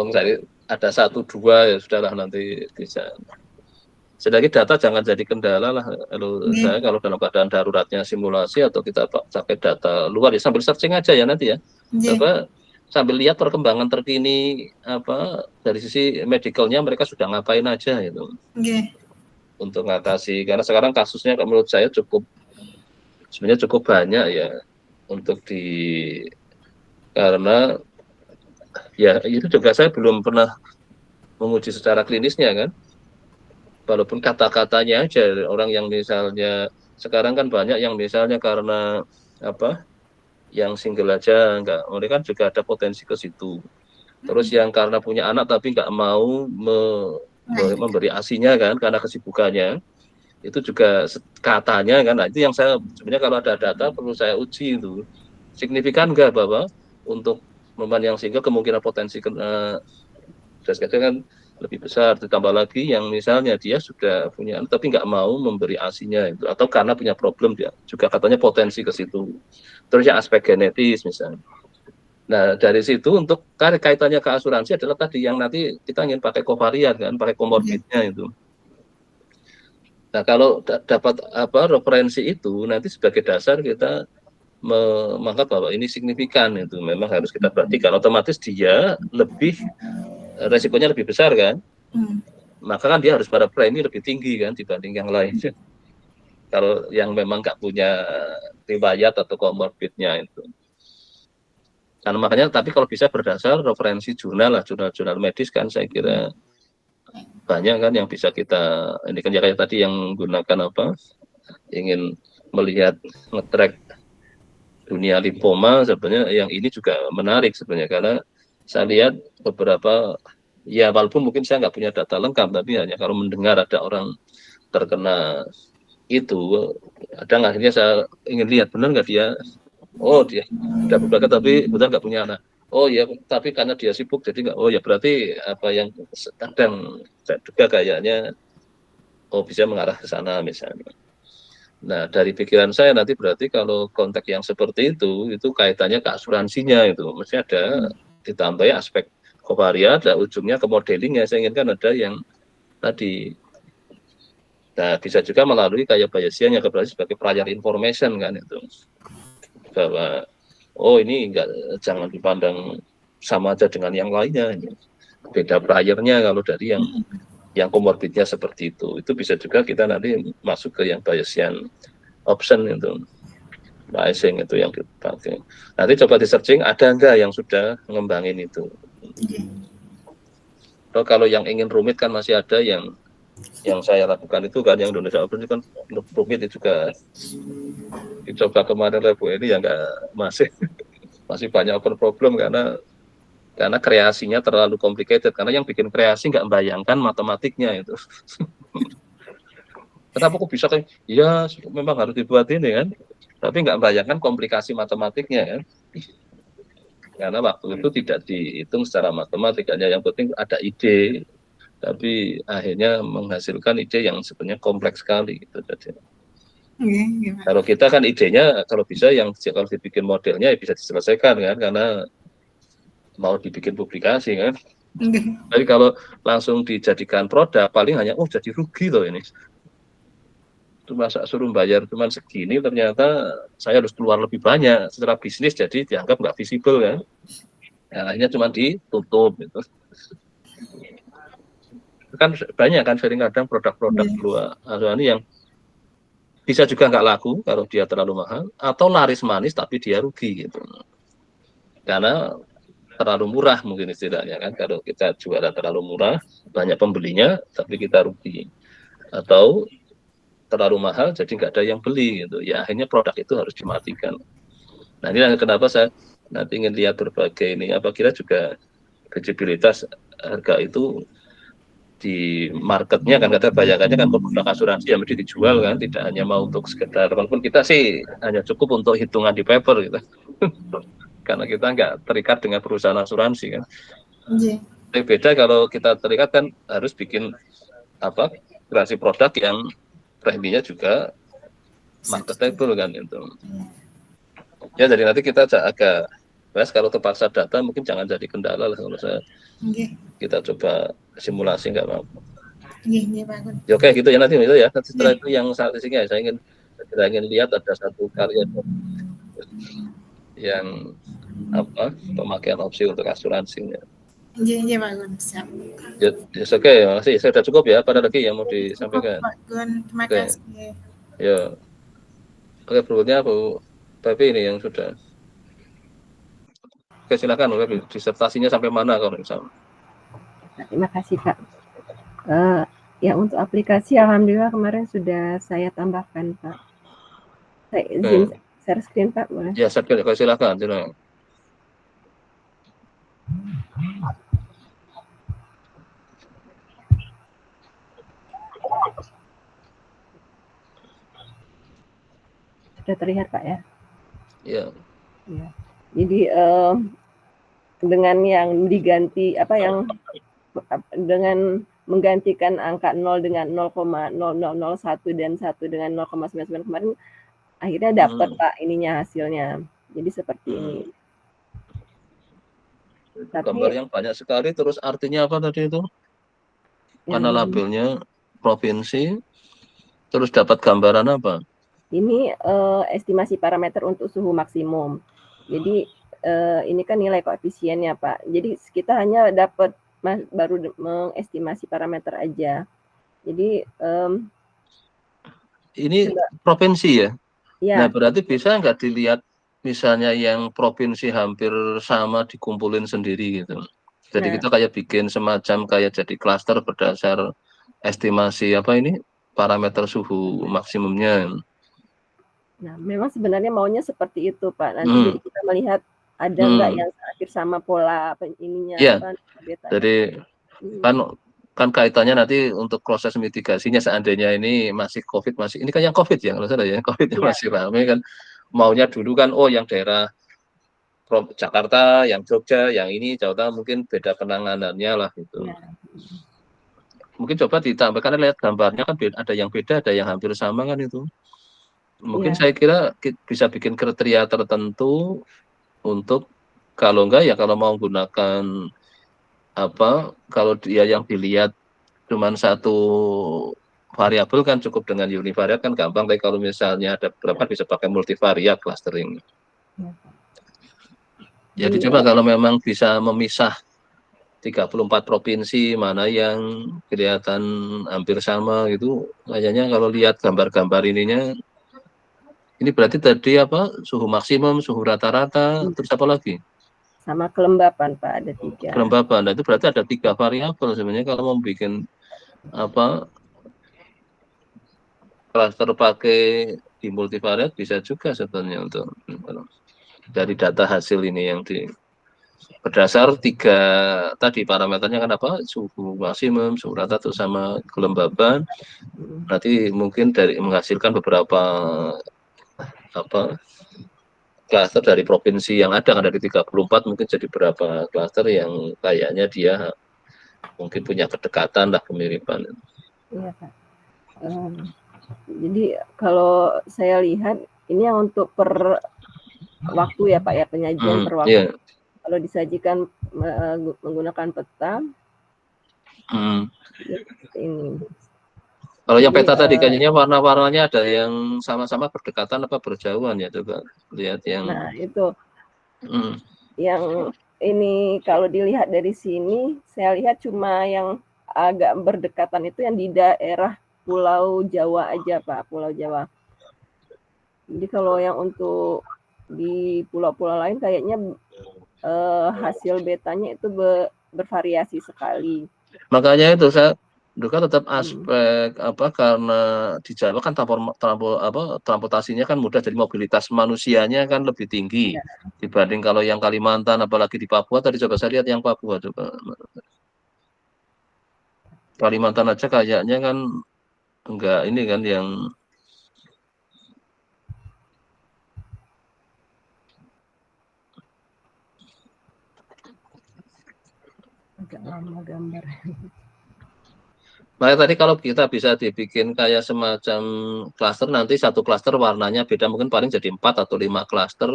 misalnya ada 1-2 ya sudahlah nanti bisa. Sedangkan data jangan jadi kendala lah. Saya kalau dalam keadaan daruratnya simulasi atau kita pakai data luar ya sambil searching aja ya nanti ya. Coba sambil lihat perkembangan terkini apa dari sisi medicalnya mereka sudah ngapain aja itu. Untuk mengatasi karena sekarang kasusnya menurut saya sebenarnya cukup banyak ya untuk karena ya itu juga saya belum pernah menguji secara klinisnya kan. Walaupun kata-katanya aja orang yang misalnya sekarang kan banyak yang misalnya karena apa yang single aja enggak, mereka kan juga ada potensi ke situ. Terus yang karena punya anak tapi nggak mau memberi asinya kan karena kesibukannya, itu juga katanya kan, nah, itu yang saya sebenarnya kalau ada data perlu saya uji itu signifikan nggak bahwa untuk perempuan yang single kemungkinan potensi kena kan lebih besar, ditambah lagi yang misalnya dia sudah punya anak tapi nggak mau memberi asinya itu atau karena punya problem dia juga katanya potensi ke situ. Terus yang aspek genetis misalnya. Nah dari situ untuk kaitannya ke asuransi adalah tadi yang nanti kita ingin pakai kovarian kan, pakai komorbidnya itu. Nah kalau dapat referensi itu nanti sebagai dasar kita menganggap bahwa ini signifikan itu memang harus kita perhatikan. Otomatis dia lebih resikonya lebih besar kan, maka kan dia harus pada premi lebih tinggi kan dibanding yang lain. Kalau yang memang nggak punya riwayat atau komorbidnya itu. Karena makanya tapi kalau bisa berdasar referensi jurnal medis kan saya kira banyak kan yang bisa kita ini kan kayak tadi yang gunakan ingin melihat nge-track dunia limfoma sebenarnya yang ini juga menarik sebenarnya karena saya lihat beberapa ya walaupun mungkin saya nggak punya data lengkap tapi hanya kalau mendengar ada orang terkena itu akhirnya saya ingin lihat benar nggak dia dia udah berbagi tapi benar nggak punya anak ya tapi karena dia sibuk jadi nggak ya berarti apa yang kadang juga kayaknya bisa mengarah ke sana misalnya. Nah dari pikiran saya nanti berarti kalau konteks yang seperti itu kaitannya ke asuransinya itu mesti ada ditambah aspek kovariat dan ujungnya ke modelingnya saya inginkan ada yang tadi. Nah, bisa juga melalui kayak Bayesian yang sebagai prior information kan itu. Bahwa ini jangan dipandang sama aja dengan yang lainnya. Beda priornya kalau dari yang komorbidnya seperti itu. Itu bisa juga kita nanti masuk ke yang Bayesian option itu. Bayesian itu yang dipakai. Nanti coba di searching ada enggak yang sudah ngembangin itu. Kalau yang ingin rumit kan masih ada yang saya lakukan itu kan yang Indonesia Open itu kan rumit itu juga dicoba kemarin Rebu ini ya masih banyak open problem karena kreasinya terlalu complicated karena yang bikin kreasi nggak membayangkan matematiknya itu. Kenapa kok bisa kan? Ya memang harus dibuat ini kan, tapi nggak membayangkan komplikasi matematiknya kan. Karena waktu itu tidak dihitung secara matematik, hanya yang penting ada ide. Tapi akhirnya menghasilkan ide yang sebenarnya kompleks sekali gitu. Kalau kita kan idenya kalau bisa kalau dibikin modelnya ya bisa diselesaikan kan karena mau dibikin publikasi kan. Tapi kalau langsung dijadikan produk paling hanya jadi rugi loh ini. Itu masa suruh bayar cuma segini ternyata saya harus keluar lebih banyak secara bisnis jadi dianggap nggak visible kan. Ya, akhirnya cuma ditutup gitu. Kan banyak kan sering kadang produk-produk luar yang bisa juga nggak laku kalau dia terlalu mahal atau laris manis tapi dia rugi gitu karena terlalu murah mungkin istilahnya kan kalau kita jual terlalu murah banyak pembelinya tapi kita rugi atau terlalu mahal jadi nggak ada yang beli gitu ya akhirnya produk itu harus dimatikan. Nah ini kenapa saya nanti ingin lihat berbagai ini, apa kira juga kredibilitas harga itu di marketnya kan, kata bayangannya kan produk asuransi yang mesti dijual kan, tidak hanya mau untuk sekedar, walaupun kita sih hanya cukup untuk hitungan di paper gitu. Karena kita nggak terikat dengan perusahaan asuransi kan. Tapi beda kalau kita terikat kan harus bikin apa kreasi produk yang preminya juga marketable kan itu. Ya jadi nanti kita agak kalau terpaksa data mungkin jangan jadi kendala lah kalau saya. Kita coba simulasi nggak apa-apa. Ya, oke gitu ya nanti itu ya. Nanti setelah itu yang saat ini saya ingin lihat ada satu karya yang apa pemakaian opsi untuk asuransinya.
Iya Pak Gun, siap.
Ya, oke, makasih. Saya sudah cukup ya. Pada lagi yang mau disampaikan?
Pak Gun, terima kasih.
Ya, oke berikutnya Bu Babi ini yang sudah. Oke silakan Bu Babi. Disertasinya sampai mana kalau misalnya?
Terima kasih Pak. Ya untuk aplikasi alhamdulillah kemarin sudah saya tambahkan Pak. Saya izin share screen Pak boleh?
Ya silakan. Silakan.
Sudah terlihat Pak ya?
Ya.
Ya. Jadi dengan yang diganti apa yang dengan menggantikan angka 0 dengan 0,0001 dan 1 dengan 0,99 kemarin akhirnya dapat Pak ininya hasilnya. Jadi seperti ini.
Gambar yang banyak sekali terus artinya apa tadi itu? Karena labelnya provinsi terus dapat gambaran apa?
Ini estimasi parameter untuk suhu maksimum. Jadi ini kan nilai koefisiennya Pak. Jadi kita hanya dapat baru mengestimasi parameter aja. Jadi
ini provinsi ya?
Ya.
Nah berarti bisa nggak dilihat misalnya yang provinsi hampir sama dikumpulin sendiri gitu. Jadi kita kayak bikin semacam kayak jadi klaster berdasar estimasi apa ini parameter suhu maksimumnya.
Nah memang sebenarnya maunya seperti itu Pak. Nanti jadi kita melihat ada nggak yang hampir sama pola ininya.
Iya. Jadi kan kaitannya nanti untuk proses mitigasinya seandainya ini masih COVID ini kan yang COVID ya kalau salah ya COVID masih ramai kan maunya dulu kan yang daerah Jakarta, yang Jogja, yang ini Jawa Tengah mungkin beda penanganannya lah gitu. Ya. Mungkin coba ditambahkan lihat gambarnya kan ada yang beda, ada yang hampir sama kan itu. Mungkin saya kira bisa bikin kriteria tertentu untuk kalau enggak ya kalau mau gunakan apa kalau dia yang dilihat cuma satu variabel kan cukup dengan univariat kan gampang, tapi kalau misalnya ada beberapa bisa pakai multivariat clustering. Jadi coba kalau memang bisa memisah 34 provinsi mana yang kelihatan hampir sama gitu, kayaknya kalau lihat gambar-gambar ininya, ini berarti tadi apa suhu maksimum, suhu rata-rata, terus apa lagi?
Sama kelembapan Pak ada 3.
Kelembapan, nah itu berarti ada 3 variabel sebenarnya kalau mau bikin apa klaster pakai di multivariat bisa juga sebenarnya untuk dari data hasil ini yang berdasar 3 tadi parameternya kan apa suhu maksimum, suhu rata tuh sama kelembaban. Nanti mungkin dari menghasilkan beberapa apa klaster dari provinsi yang ada kan dari 34 mungkin jadi berapa klaster yang kayaknya dia mungkin punya kedekatan lah kemiripan.
Iya Pak. Jadi kalau saya lihat ini yang untuk per waktu ya Pak ya penyajian per waktu. Yeah. Kalau disajikan menggunakan peta, ini.
Kalau yang peta tadi kayaknya warna-warnanya ada yang sama-sama berdekatan apa berjauhan ya coba lihat yang.
Nah itu, yang ini kalau dilihat dari sini saya lihat cuma yang agak berdekatan itu yang di daerah Pulau Jawa aja Pak, Pulau Jawa. Jadi kalau yang untuk di pulau-pulau lain kayaknya hasil betanya itu bervariasi sekali.
Makanya itu saya Duka tetap aspek apa, karena di Jawa kan transportasinya kan mudah, jadi mobilitas manusianya kan lebih tinggi dibanding kalau yang Kalimantan, apalagi di Papua. Tadi coba saya lihat yang Papua coba. Kalimantan aja kayaknya kan enggak ini kan yang
agak lama gambar.
Makanya tadi kalau kita bisa dibikin kayak semacam klaster, nanti satu klaster warnanya beda, mungkin paling jadi 4 atau 5 klaster,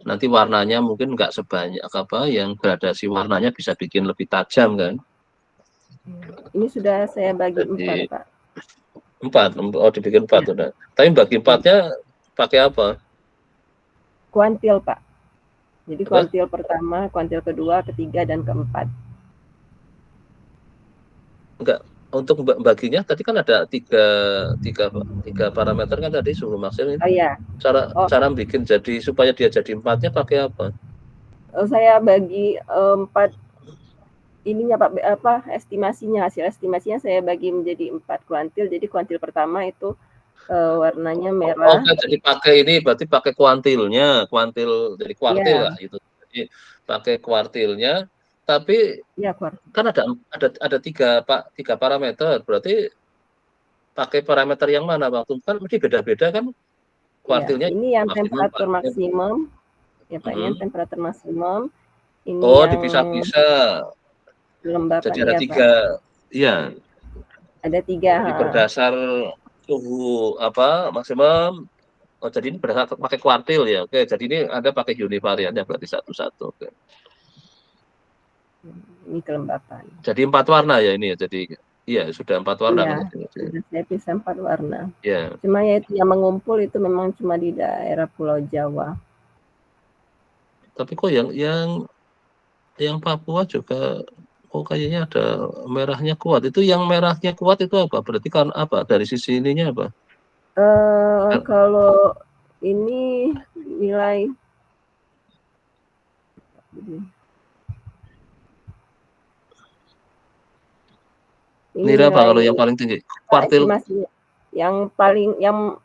nanti warnanya mungkin nggak sebanyak apa, yang gradasi warnanya bisa bikin lebih tajam kan.
Ini sudah saya bagi
Jadi,
4, Pak.
4, oh dibikin 4 udah. Tapi bagi 4-nya pakai apa?
Kuantil, Pak. Jadi kuantil pertama, kuantil kedua, ketiga, dan keempat.
Enggak, untuk baginya tadi kan ada tiga parameter kan tadi, suhu maksimal.
Oh iya.
Cara bikin jadi supaya dia jadi 4-nya pakai apa?
Saya bagi 4 ininya Pak, apa estimasinya, hasil estimasinya saya bagi menjadi 4 kuantil. Jadi kuantil pertama itu warnanya merah.
Oke, jadi pakai ini berarti pakai kuantilnya, jadi kuartil lah itu. Jadi pakai kuartilnya, tapi kan ada tiga parameter, berarti pakai parameter yang mana waktu kan mesti beda-beda kan kuartilnya.
Ini yang temperatur maksimum, ya Pak, ini temperatur maksimum. Ini
dipisah-pisah.
Kelembapan,
jadi ada 3, iya.
Ada 3.
Jadi berdasar suhu apa maksimum. Oh, jadi ini berdasar pakai kuartil ya. Oke, jadi ini ada pakai univariannya berarti satu-satu. Oke.
Ini kelembapan.
Jadi 4 warna ya ini ya. Jadi iya sudah 4 warna.
Iya, sudah saya pisah 4 warna.
Ya.
Cuma ya itu yang mengumpul itu memang cuma di daerah Pulau Jawa.
Tapi kok yang Papua juga kayaknya ada merahnya kuat. Itu yang merahnya kuat itu apa? Berarti kan apa? Dari sisi ininya apa?
Kalau ini nilai
nilai apa kalau yang paling tinggi? Kuartil
yang paling yang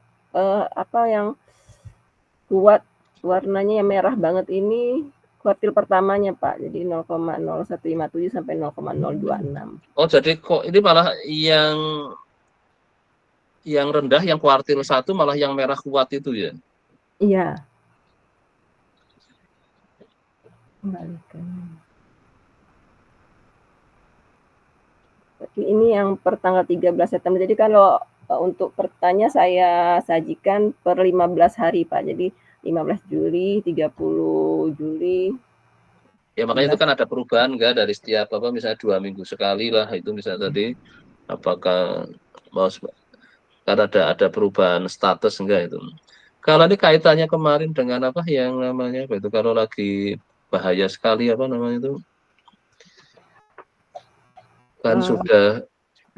kuat warnanya yang merah banget ini kuartil pertamanya Pak. Jadi 0,0157 sampai 0,026.
Oh, jadi kok ini malah yang rendah, yang kuartil 1 malah yang merah kuat itu ya?
Iya. Tapi ini yang per tanggal 13 September. Jadi kalau untuk pertanya saya sajikan per 15 hari Pak. Jadi 15 Juli, 30 Juli.
Ya makanya itu kan ada perubahan enggak dari setiap misalnya 2 minggu sekali lah itu misalnya tadi apakah kan ada perubahan status enggak itu. Kalau ini kaitannya kemarin dengan apa yang namanya apa itu kalau lagi bahaya sekali apa namanya itu kan sudah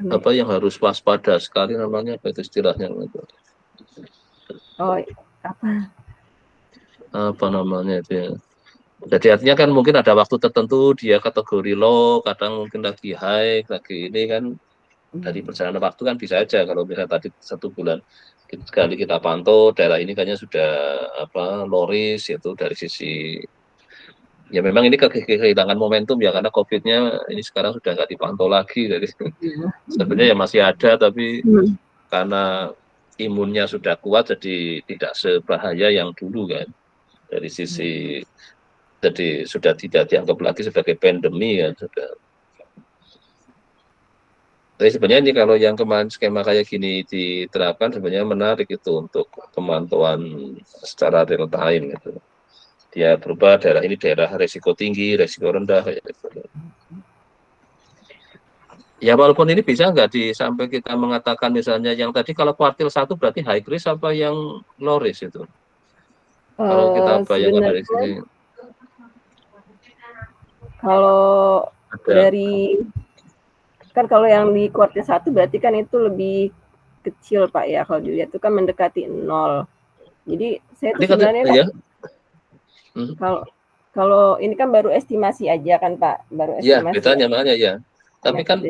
apa yang harus waspada sekali namanya apa itu istilahnya itu.
Oh,
apa namanya itu ya. Jadi artinya kan mungkin ada waktu tertentu dia kategori low, kadang mungkin lagi high, lagi ini kan dari perjalanan waktu kan bisa aja kalau misalnya tadi 1 bulan sekali kita pantau daerah ini kayaknya sudah low risk yaitu dari sisi ya memang ini kehilangan momentum ya karena COVID-nya ini sekarang sudah nggak dipantau lagi jadi sebenarnya ya masih ada tapi karena imunnya sudah kuat jadi tidak sebahaya yang dulu kan dari sisi jadi sudah tidak dianggap lagi sebagai pandemi ya sudah. Jadi sebenarnya ini kalau yang kemarin skema kayak gini diterapkan sebenarnya menarik itu untuk pemantauan secara real time gitu. Dia berubah daerah ini daerah resiko tinggi, resiko rendah kayak gitu. Ya walaupun ini bisa nggak sampai kita mengatakan misalnya yang tadi kalau kuartil 1 berarti high risk apa yang low risk itu? Kalau kita bayangkan dari sini.
Kalau dari kan kalau yang di kuartil 1 berarti kan itu lebih kecil Pak ya kalau dilihat itu kan mendekati 0. Jadi saya tuh sebenarnya kalau ini kan baru estimasi aja kan Pak, baru estimasi.
Iya, bedanya makanya ya. Tapi kan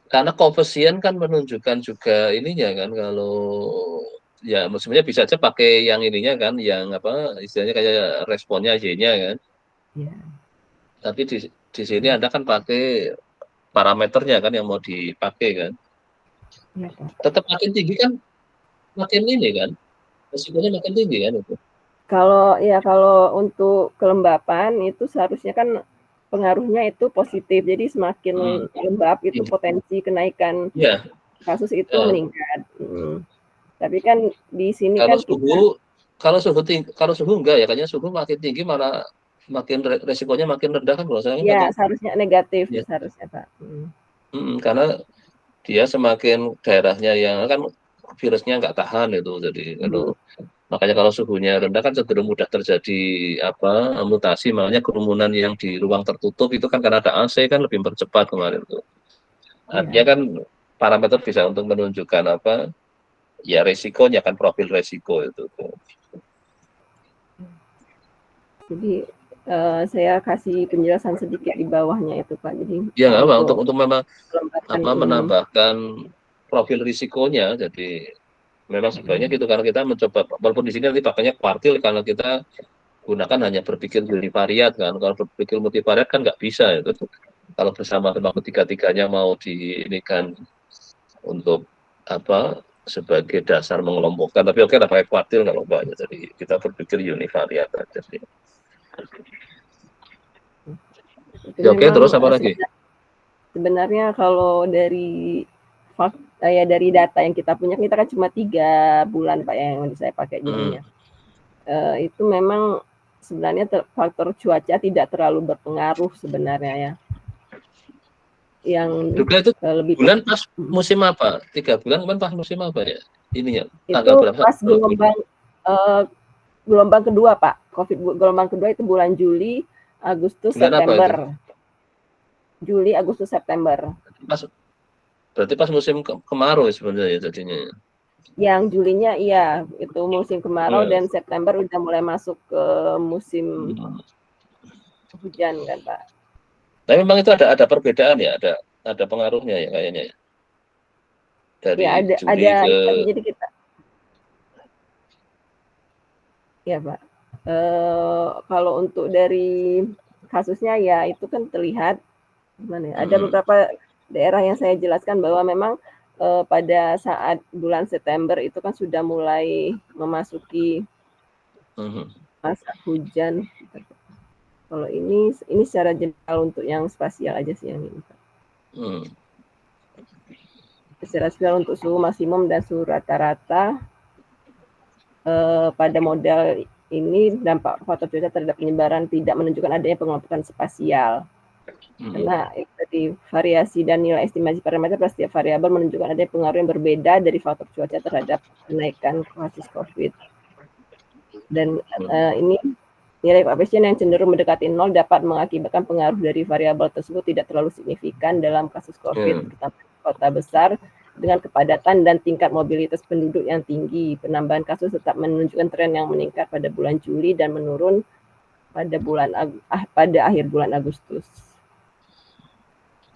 karena koefisien kan menunjukkan juga ininya kan, kalau ya sebenarnya bisa aja pakai yang ininya kan, yang apa istilahnya kayak responnya Y-nya kan.
Ya.
Tapi di sini Anda kan pakai parameternya kan yang mau dipakai kan.
Ya, Pak.
Tetap makin tinggi kan makin ini kan, resikonya makin tinggi kan itu.
Kalau untuk kelembapan itu seharusnya kan pengaruhnya itu positif. Jadi semakin lembab itu potensi kenaikan kasus itu meningkat. Tapi kan di sini
kalau
kan
suhu, kalau suhu enggak ya, kayaknya suhu makin tinggi malah makin resikonya makin rendah kan kalau saya.
Ya, seharusnya negatif seharusnya, Pak.
Karena dia semakin daerahnya yang kan virusnya nggak tahan itu, jadi makanya kalau suhunya rendah kan cenderung mudah terjadi mutasi, makanya kerumunan yang di ruang tertutup itu kan karena ada AC kan lebih mempercepat kemarin tuh. Artinya kan parameter bisa untuk menunjukkan ya resikonya kan, profil resiko itu.
Jadi saya kasih penjelasan sedikit di bawahnya itu, Pak. Jadi
ya nggak apa, untuk memang menambahkan profil risikonya. Jadi memang sebenarnya gitu, karena kita mencoba, walaupun di sini nanti pakainya kuartil, karena kita gunakan hanya berpikir univariat kan. Kalau berpikir multivariat kan nggak bisa itu. Kalau bersama ketiga-tiganya mau diinikan untuk sebagai dasar mengelompokkan, tapi oke lah pakai kuartil nggak apa-apa. Jadi kita berpikir univariat aja sih. Ya, oke, terus apa lagi?
Sebenarnya kalau dari data yang kita punya, kita kan cuma 3 bulan, Pak, yang saya pakai jadinya. Itu memang sebenarnya faktor cuaca tidak terlalu berpengaruh sebenarnya ya. Yang
juga itu lebih bulan pas musim apa? 3 bulan kemarin pas musim apa ya? Ininya
itu pas gelombang kedua, Pak. COVID gelombang kedua itu bulan Juli, Agustus, September. Juli, Agustus, September.
Berarti pas musim kemarau sebenarnya jadinya.
Yang Julinya iya, itu musim kemarau, dan September udah mulai masuk ke musim hujan kan, Pak.
Tapi memang itu ada perbedaan ya, ada pengaruhnya ya kayaknya ya. Dari
ya,
Juli ke
jadi kita ya, Pak. Kalau untuk dari kasusnya ya itu kan terlihat gimana ya? Ada beberapa daerah yang saya jelaskan bahwa memang pada saat bulan September itu kan sudah mulai memasuki masa hujan. Kalau ini secara general untuk yang spasial aja sih yang ini, Pak. Secara spasial untuk suhu maksimum dan suhu rata-rata pada model ini dampak faktor cuaca terhadap penyebaran tidak menunjukkan adanya pengelompokan spasial. Karena dari variasi dan nilai estimasi parameter pada setiap variabel menunjukkan adanya pengaruh yang berbeda dari faktor cuaca terhadap kenaikan kasus COVID. Dan ini nilai koefisien yang cenderung mendekati 0 dapat mengakibatkan pengaruh dari variabel tersebut tidak terlalu signifikan dalam kasus COVID, terutama di kota besar dengan kepadatan dan tingkat mobilitas penduduk yang tinggi. Penambahan kasus tetap menunjukkan tren yang meningkat pada bulan Juli dan menurun pada akhir bulan Agustus.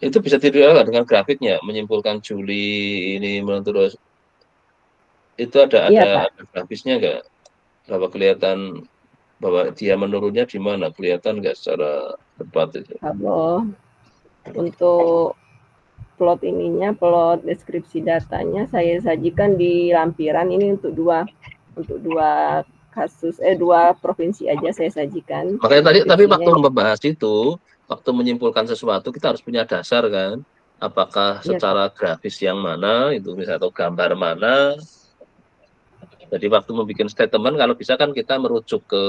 Itu bisa dilihat dengan grafiknya, menyimpulkan Juli ini terus. Itu ada grafisnya nggak? Bahwa kelihatan bahwa dia menurunnya di mana? Kelihatan nggak secara tepat itu?
Kalau untuk plot deskripsi datanya saya sajikan di lampiran ini untuk dua kasus, dua provinsi aja saya sajikan.
Makanya tadi waktu membahas itu, waktu menyimpulkan sesuatu kita harus punya dasar kan? Apakah secara grafis yang mana itu, misalnya atau gambar mana? Jadi waktu membuat statement kalau bisa kan kita merujuk ke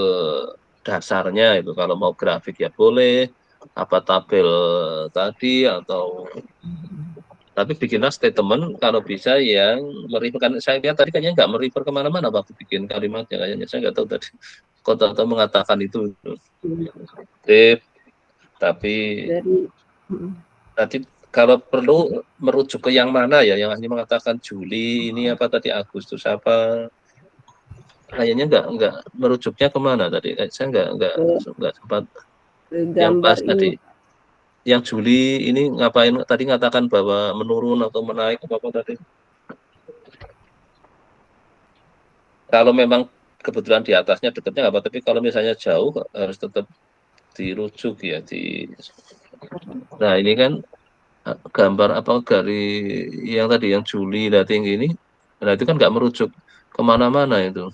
dasarnya itu. Kalau mau grafik ya boleh, tabel tadi atau tapi bikinlah statement kalau bisa yang merefer. Saya lihat tadi kayaknya nggak merefer kemana-mana waktu bikin kalimatnya, kayaknya saya nggak tahu tadi kota atau mengatakan itu. Tapi nanti kalau perlu merujuk ke yang mana ya, yang ini mengatakan Juli ini apa tadi, Agustus apa, kayaknya nggak merujuknya kemana tadi, saya nggak sempat yang pas tadi. yang Juli ini ngapain tadi ngatakan bahwa menurun atau menaik apa tadi? Kalau memang kebetulan di atasnya dekatnya nggak apa, tapi kalau misalnya jauh harus tetap dirujuk ya Nah ini kan gambar apa dari yang tadi yang Juli lah tinggi ini, nah itu kan nggak merujuk kemana-mana itu.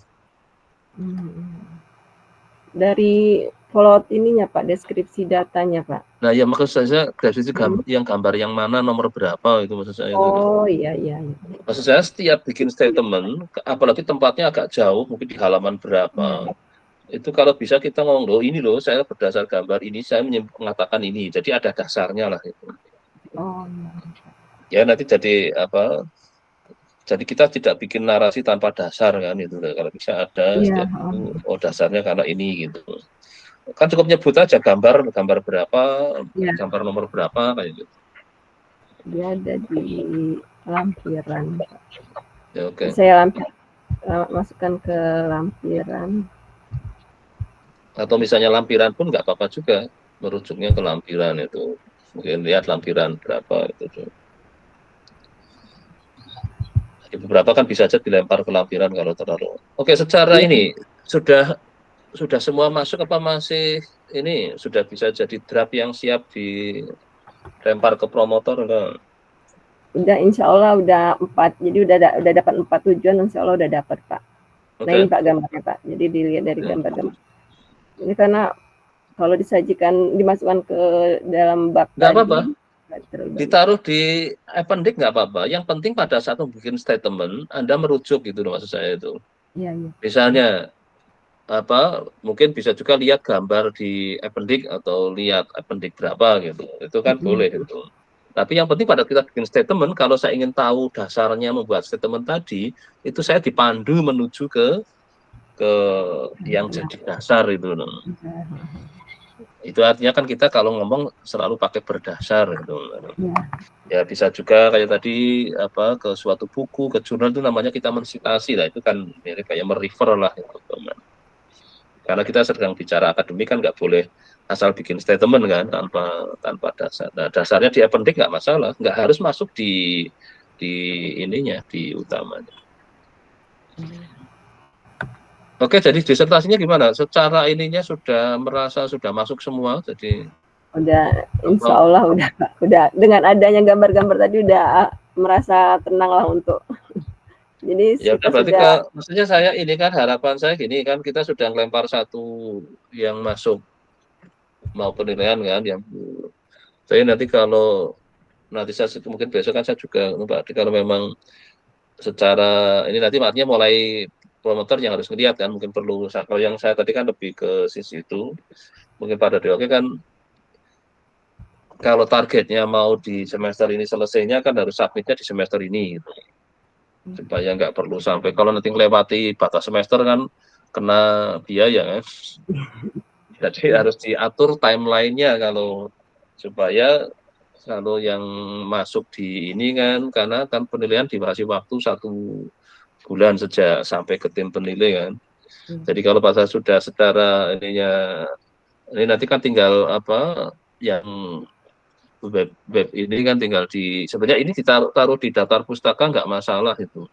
Dari plot ininya Pak, deskripsi datanya Pak.
Nah ya maksud saya deskripsi yang gambar yang mana nomor berapa itu maksud saya.
Oh iya.
Maksud saya setiap bikin statement, apalagi tempatnya agak jauh, mungkin di halaman berapa, itu kalau bisa kita ngomong loh ini loh saya berdasar gambar ini saya mengatakan ini, jadi ada dasarnya lah itu.
Oh.
Ya nanti jadi apa? Jadi kita tidak bikin narasi tanpa dasar kan itu. Kalau bisa ada setiap itu, oh dasarnya karena ini gitu. Kan cukup nyebut aja gambar berapa, gambar nomor berapa kayak gitu.
Dia ada di lampiran.
Ya, oke.
Saya masukkan ke lampiran.
Atau misalnya lampiran pun nggak apa-apa juga, merujuknya ke lampiran itu. Mungkin lihat lampiran berapa itu. Jadi beberapa kan bisa aja dilempar ke lampiran kalau terlalu. Oke, secara ini sudah semua masuk apa masih ini sudah bisa jadi draft yang siap dilempar ke promotor enggak?
Udah, insya Allah udah 4. Jadi udah dapat 4 tujuan, insya Allah udah dapat Pak. Nah ini Pak gambarnya Pak. Jadi dilihat dari gambar-gambar. Ini karena kalau disajikan dimasukkan ke dalam bak
nggak apa-apa. Ditaruh di appendix nggak apa-apa. Yang penting pada saat membuat statement Anda merujuk gitu loh maksud saya itu.
Iya.
Misalnya apa mungkin bisa juga lihat gambar di appendix atau lihat appendix berapa gitu. Itu kan boleh itu. Tapi yang penting pada kita bikin statement, kalau saya ingin tahu dasarnya membuat statement tadi, itu saya dipandu menuju ke yang jadi dasar itu. Itu artinya kan kita kalau ngomong selalu pakai berdasar gitu. Ya bisa juga kayak tadi apa ke suatu buku, ke jurnal itu namanya kita mensitasi lah, itu kan mirip kayak merefer lah gitu. Karena kita sedang bicara akademik kan nggak boleh asal bikin statement kan tanpa dasar. Nah, dasarnya di appendix nggak masalah, nggak harus masuk di ininya di utamanya. Oke, jadi disertasinya gimana? Secara ininya sudah merasa sudah masuk semua, jadi
udah insya Allah udah dengan adanya gambar-gambar tadi udah merasa tenang lah untuk. Jadi
ya udah berarti maksudnya saya ini kan harapan saya gini kan kita sudah ngelempar satu yang masuk mau penilaian kan yang saya nanti kalau nanti saya mungkin besok kan saya juga Pak kalau memang secara ini nanti artinya mulai promotor yang harus ngeliat kan mungkin perlu kalau yang saya tadi kan lebih ke sisi itu mungkin pada DOK kan kalau targetnya mau di semester ini selesainya kan harus submitnya di semester ini gitu. Supaya nggak perlu sampai kalau nanti melewati batas semester kan kena biaya kan. Jadi harus diatur timeline-nya kalau supaya kalau yang masuk di ini kan karena kan penilaian dikasih waktu 1 bulan sejak sampai ke tim penilai kan. Jadi kalau pas sudah secara ininya ini nanti kan tinggal apa yang web ini kan tinggal sebenarnya ini ditaruh di daftar pustaka nggak masalah itu.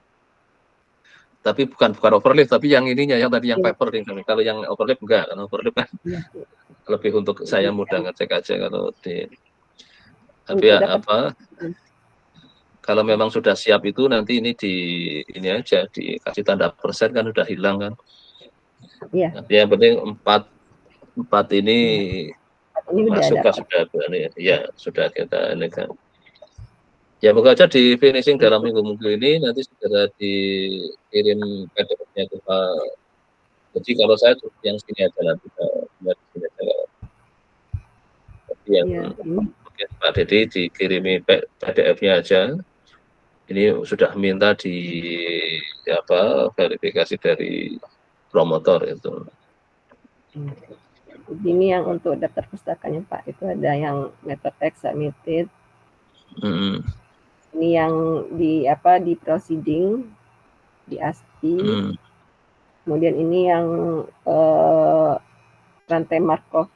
Tapi bukan overlap tapi yang ininya yang tadi yang paper kalau yang overlap enggak kan overlap kan lebih untuk saya mudah ngecek aja kalau di tapi ya apa kalau memang sudah siap itu nanti ini ini aja dikasih tanda persen kan sudah hilang kan. Iya. Yang penting 4 ini masuk kan sudah ya sudah kita ini kan. Ya moga aja di finishing dalam minggu ini nanti segera dikirim PDF-nya ke Pak. Jadi kalau saya yang sini aja nanti sini aja. Tapi yang mungkin Pak Dedi dikirimi PDF-nya aja. Ini sudah minta verifikasi dari promotor itu.
Ini yang untuk daftar pustakanya Pak itu ada yang method text submitted. Ini yang di proceeding di ASCII. Kemudian ini yang rantai Markov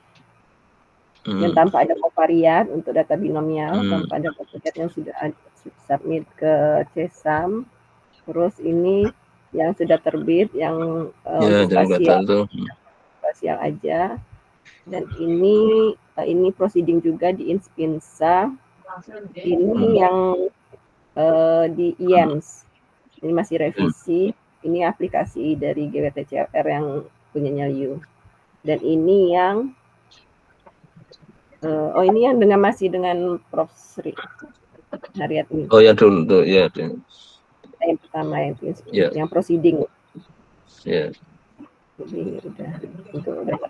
yang tanpa ada kovariat untuk data binomial, tanpa ada kovariat yang sudah submit ke CSAM. Terus ini yang sudah terbit, yang untuk spasial aja. Dan ini proceeding juga di Inspinsa. Ini yang di IEMS. Ini masih revisi. Ini aplikasi dari GWT-CLR yang punyanya Liu. Dan ini yang ini yang masih dengan Prof. Sri Haryatmi.
Oh ya dulu tuh ya.
Yang pertama yang proceeding.
Ya.
Jadi udah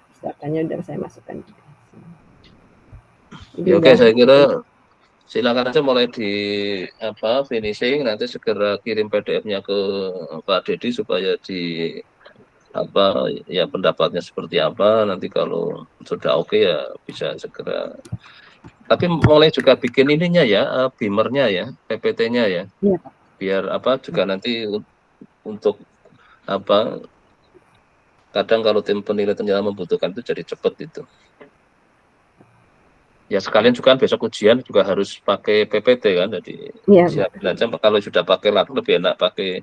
pustakannya udah saya masukkan.
Ya, oke, saya kira silakan aja mulai di finishing, nanti segera kirim PDF-nya ke Pak Dedi supaya pendapatnya seperti apa, nanti kalau sudah oke ya bisa segera. Tapi mulai juga bikin ininya ya, beamernya ya, PPT-nya ya.
Iya, Pak.
Biar juga nanti untuk kadang kalau tim penilai ternyata membutuhkan itu jadi cepet itu. Ya sekalian juga besok ujian juga harus pakai PPT kan, jadi siapin aja. Kalau sudah pakai lebih enak pakai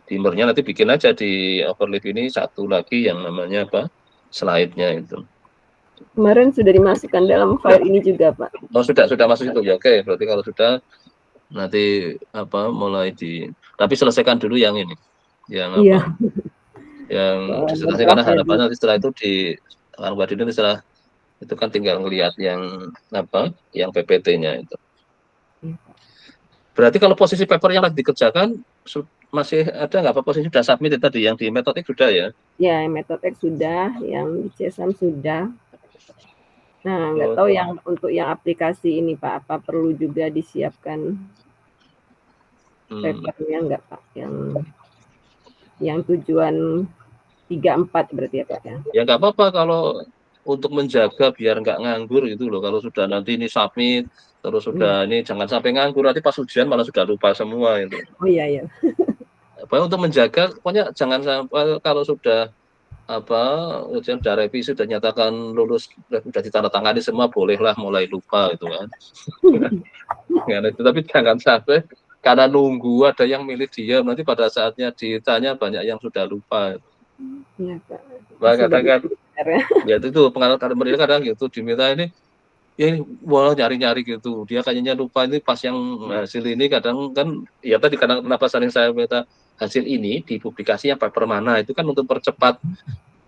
beamernya, nanti bikin aja di Overleaf ini satu lagi yang namanya slide-nya itu.
Kemarin sudah dimasukkan dalam file ini juga, Pak.
Oh sudah masuk itu ya, oke. Berarti kalau sudah nanti mulai tapi selesaikan dulu yang ini, yang yang disertasi, karena harapannya nanti setelah itu di Mbak Dini setelah itu kan tinggal ngelihat yang PPT-nya itu. Berarti kalau posisi paper yang lagi dikerjakan masih ada nggak apa posisi sudah submit tadi yang di Method X sudah ya?
Ya, Method X sudah, yang di CSAM sudah. Nah, nggak tahu yang untuk yang aplikasi ini Pak, apa perlu juga disiapkan papernya nggak Pak? Yang tujuan 3-4 berarti ya Pak ya?
Ya nggak apa-apa kalau untuk menjaga biar nggak nganggur gitu loh. Kalau sudah nanti ini submit, terus sudah ini jangan sampai nganggur, nanti pas ujian malah sudah lupa semua itu.
Oh iya.
Pokoknya untuk menjaga, pokoknya jangan sampai kalau sudah ujian sudah revisi, sudah nyatakan lulus, sudah ditandatangani semua, bolehlah mulai lupa itu kan. Tapi jangan sampai karena nunggu ada yang milih diam, nanti pada saatnya ditanya banyak yang sudah lupa.
Iya Pak.
Kadang-kadang ya itu pengalaman kadang gitu diminta ini ya ini nyari-nyari gitu, dia kayaknya lupa ini pas yang hasil ini kadang kan ya tadi kenapa sering saya minta hasil ini dipublikasinya paper mana, itu kan untuk percepat.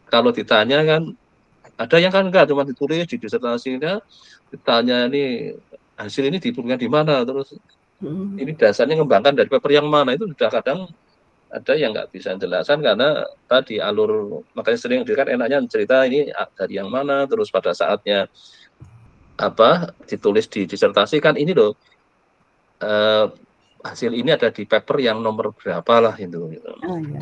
Kalau ditanya kan ada yang kan enggak, cuma ditulis di disertasinya, ditanya ini hasil ini dipublikasikan di mana, terus ini dasarnya ngembangkan dari paper yang mana, itu sudah kadang ada yang nggak bisa jelasan karena tadi alur, makanya sering kan enaknya cerita ini dari yang mana, terus pada saatnya ditulis di disertasi kan ini loh hasil ini ada di paper yang nomor berapa lah itu.
Oh, iya.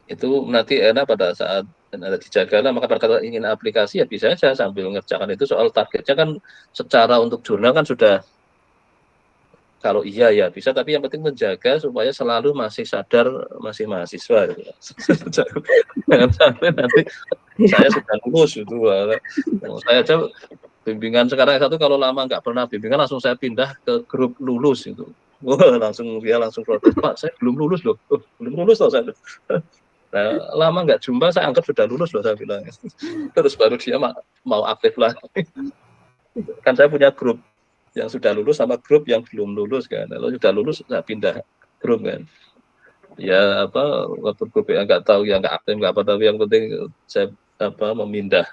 Itu nanti enak pada saat ada dijaga lah, maka pada ingin aplikasi ya bisa aja sambil ngerjakan itu. Soal targetnya kan secara untuk jurnal kan sudah, kalau iya ya bisa, tapi yang penting menjaga supaya selalu masih sadar masih mahasiswa. Jangan sampai nanti saya sudah lulus itu. Saya aja bimbingan sekarang S1 kalau lama nggak pernah bimbingan langsung saya pindah ke grup lulus itu. Wah, dia langsung protes, Pak, saya belum lulus loh. Belum lulus loh saya. Nah, lama nggak jumpa saya anggap sudah lulus loh saya bilang. Terus baru dia mau aktif lagi. Kan saya punya grup yang sudah lulus sama grup yang belum lulus kan. Kalau sudah lulus saya pindah grup kan. Ya waktu grup yang nggak tahu, yang nggak aktif nggak apa, tapi yang penting saya memindah.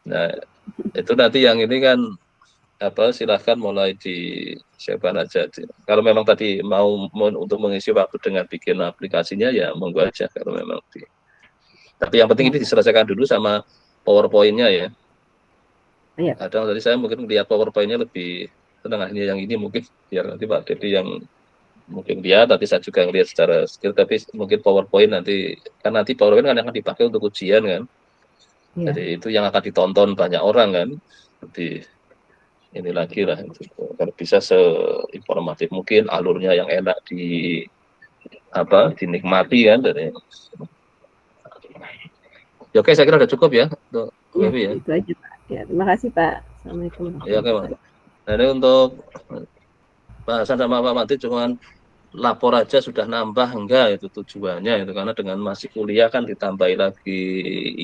Nah itu nanti yang ini kan silahkan mulai di siapa aja. Kalau memang tadi mau untuk mengisi waktu dengan bikin aplikasinya ya monggo aja kalau memang tapi yang penting ini diselesaikan dulu sama PowerPoint-nya ya.
Iya.
Kadang tadi saya mungkin lihat PowerPoint-nya lebih tenang, yang ini mungkin biar nanti Pak Dedi yang mungkin lihat, nanti saya juga ngelihat secara skill, tapi mungkin PowerPoint nanti kan PowerPoint kan akan dipakai untuk ujian kan. Iya. Jadi itu yang akan ditonton banyak orang kan. Jadi ini lagi lah kalau bisa seinformatif mungkin, alurnya yang enak dinikmati kan dari. Ya, oke, saya kira udah cukup ya untuk
ya, itu aja Pak. Ya, terima kasih Pak. Assalamualaikum.
Ya, oke. Nah, ini untuk bahasan sama Pak Mati cuman lapor aja sudah nambah enggak itu tujuannya itu, karena dengan masih kuliah kan ditambahi lagi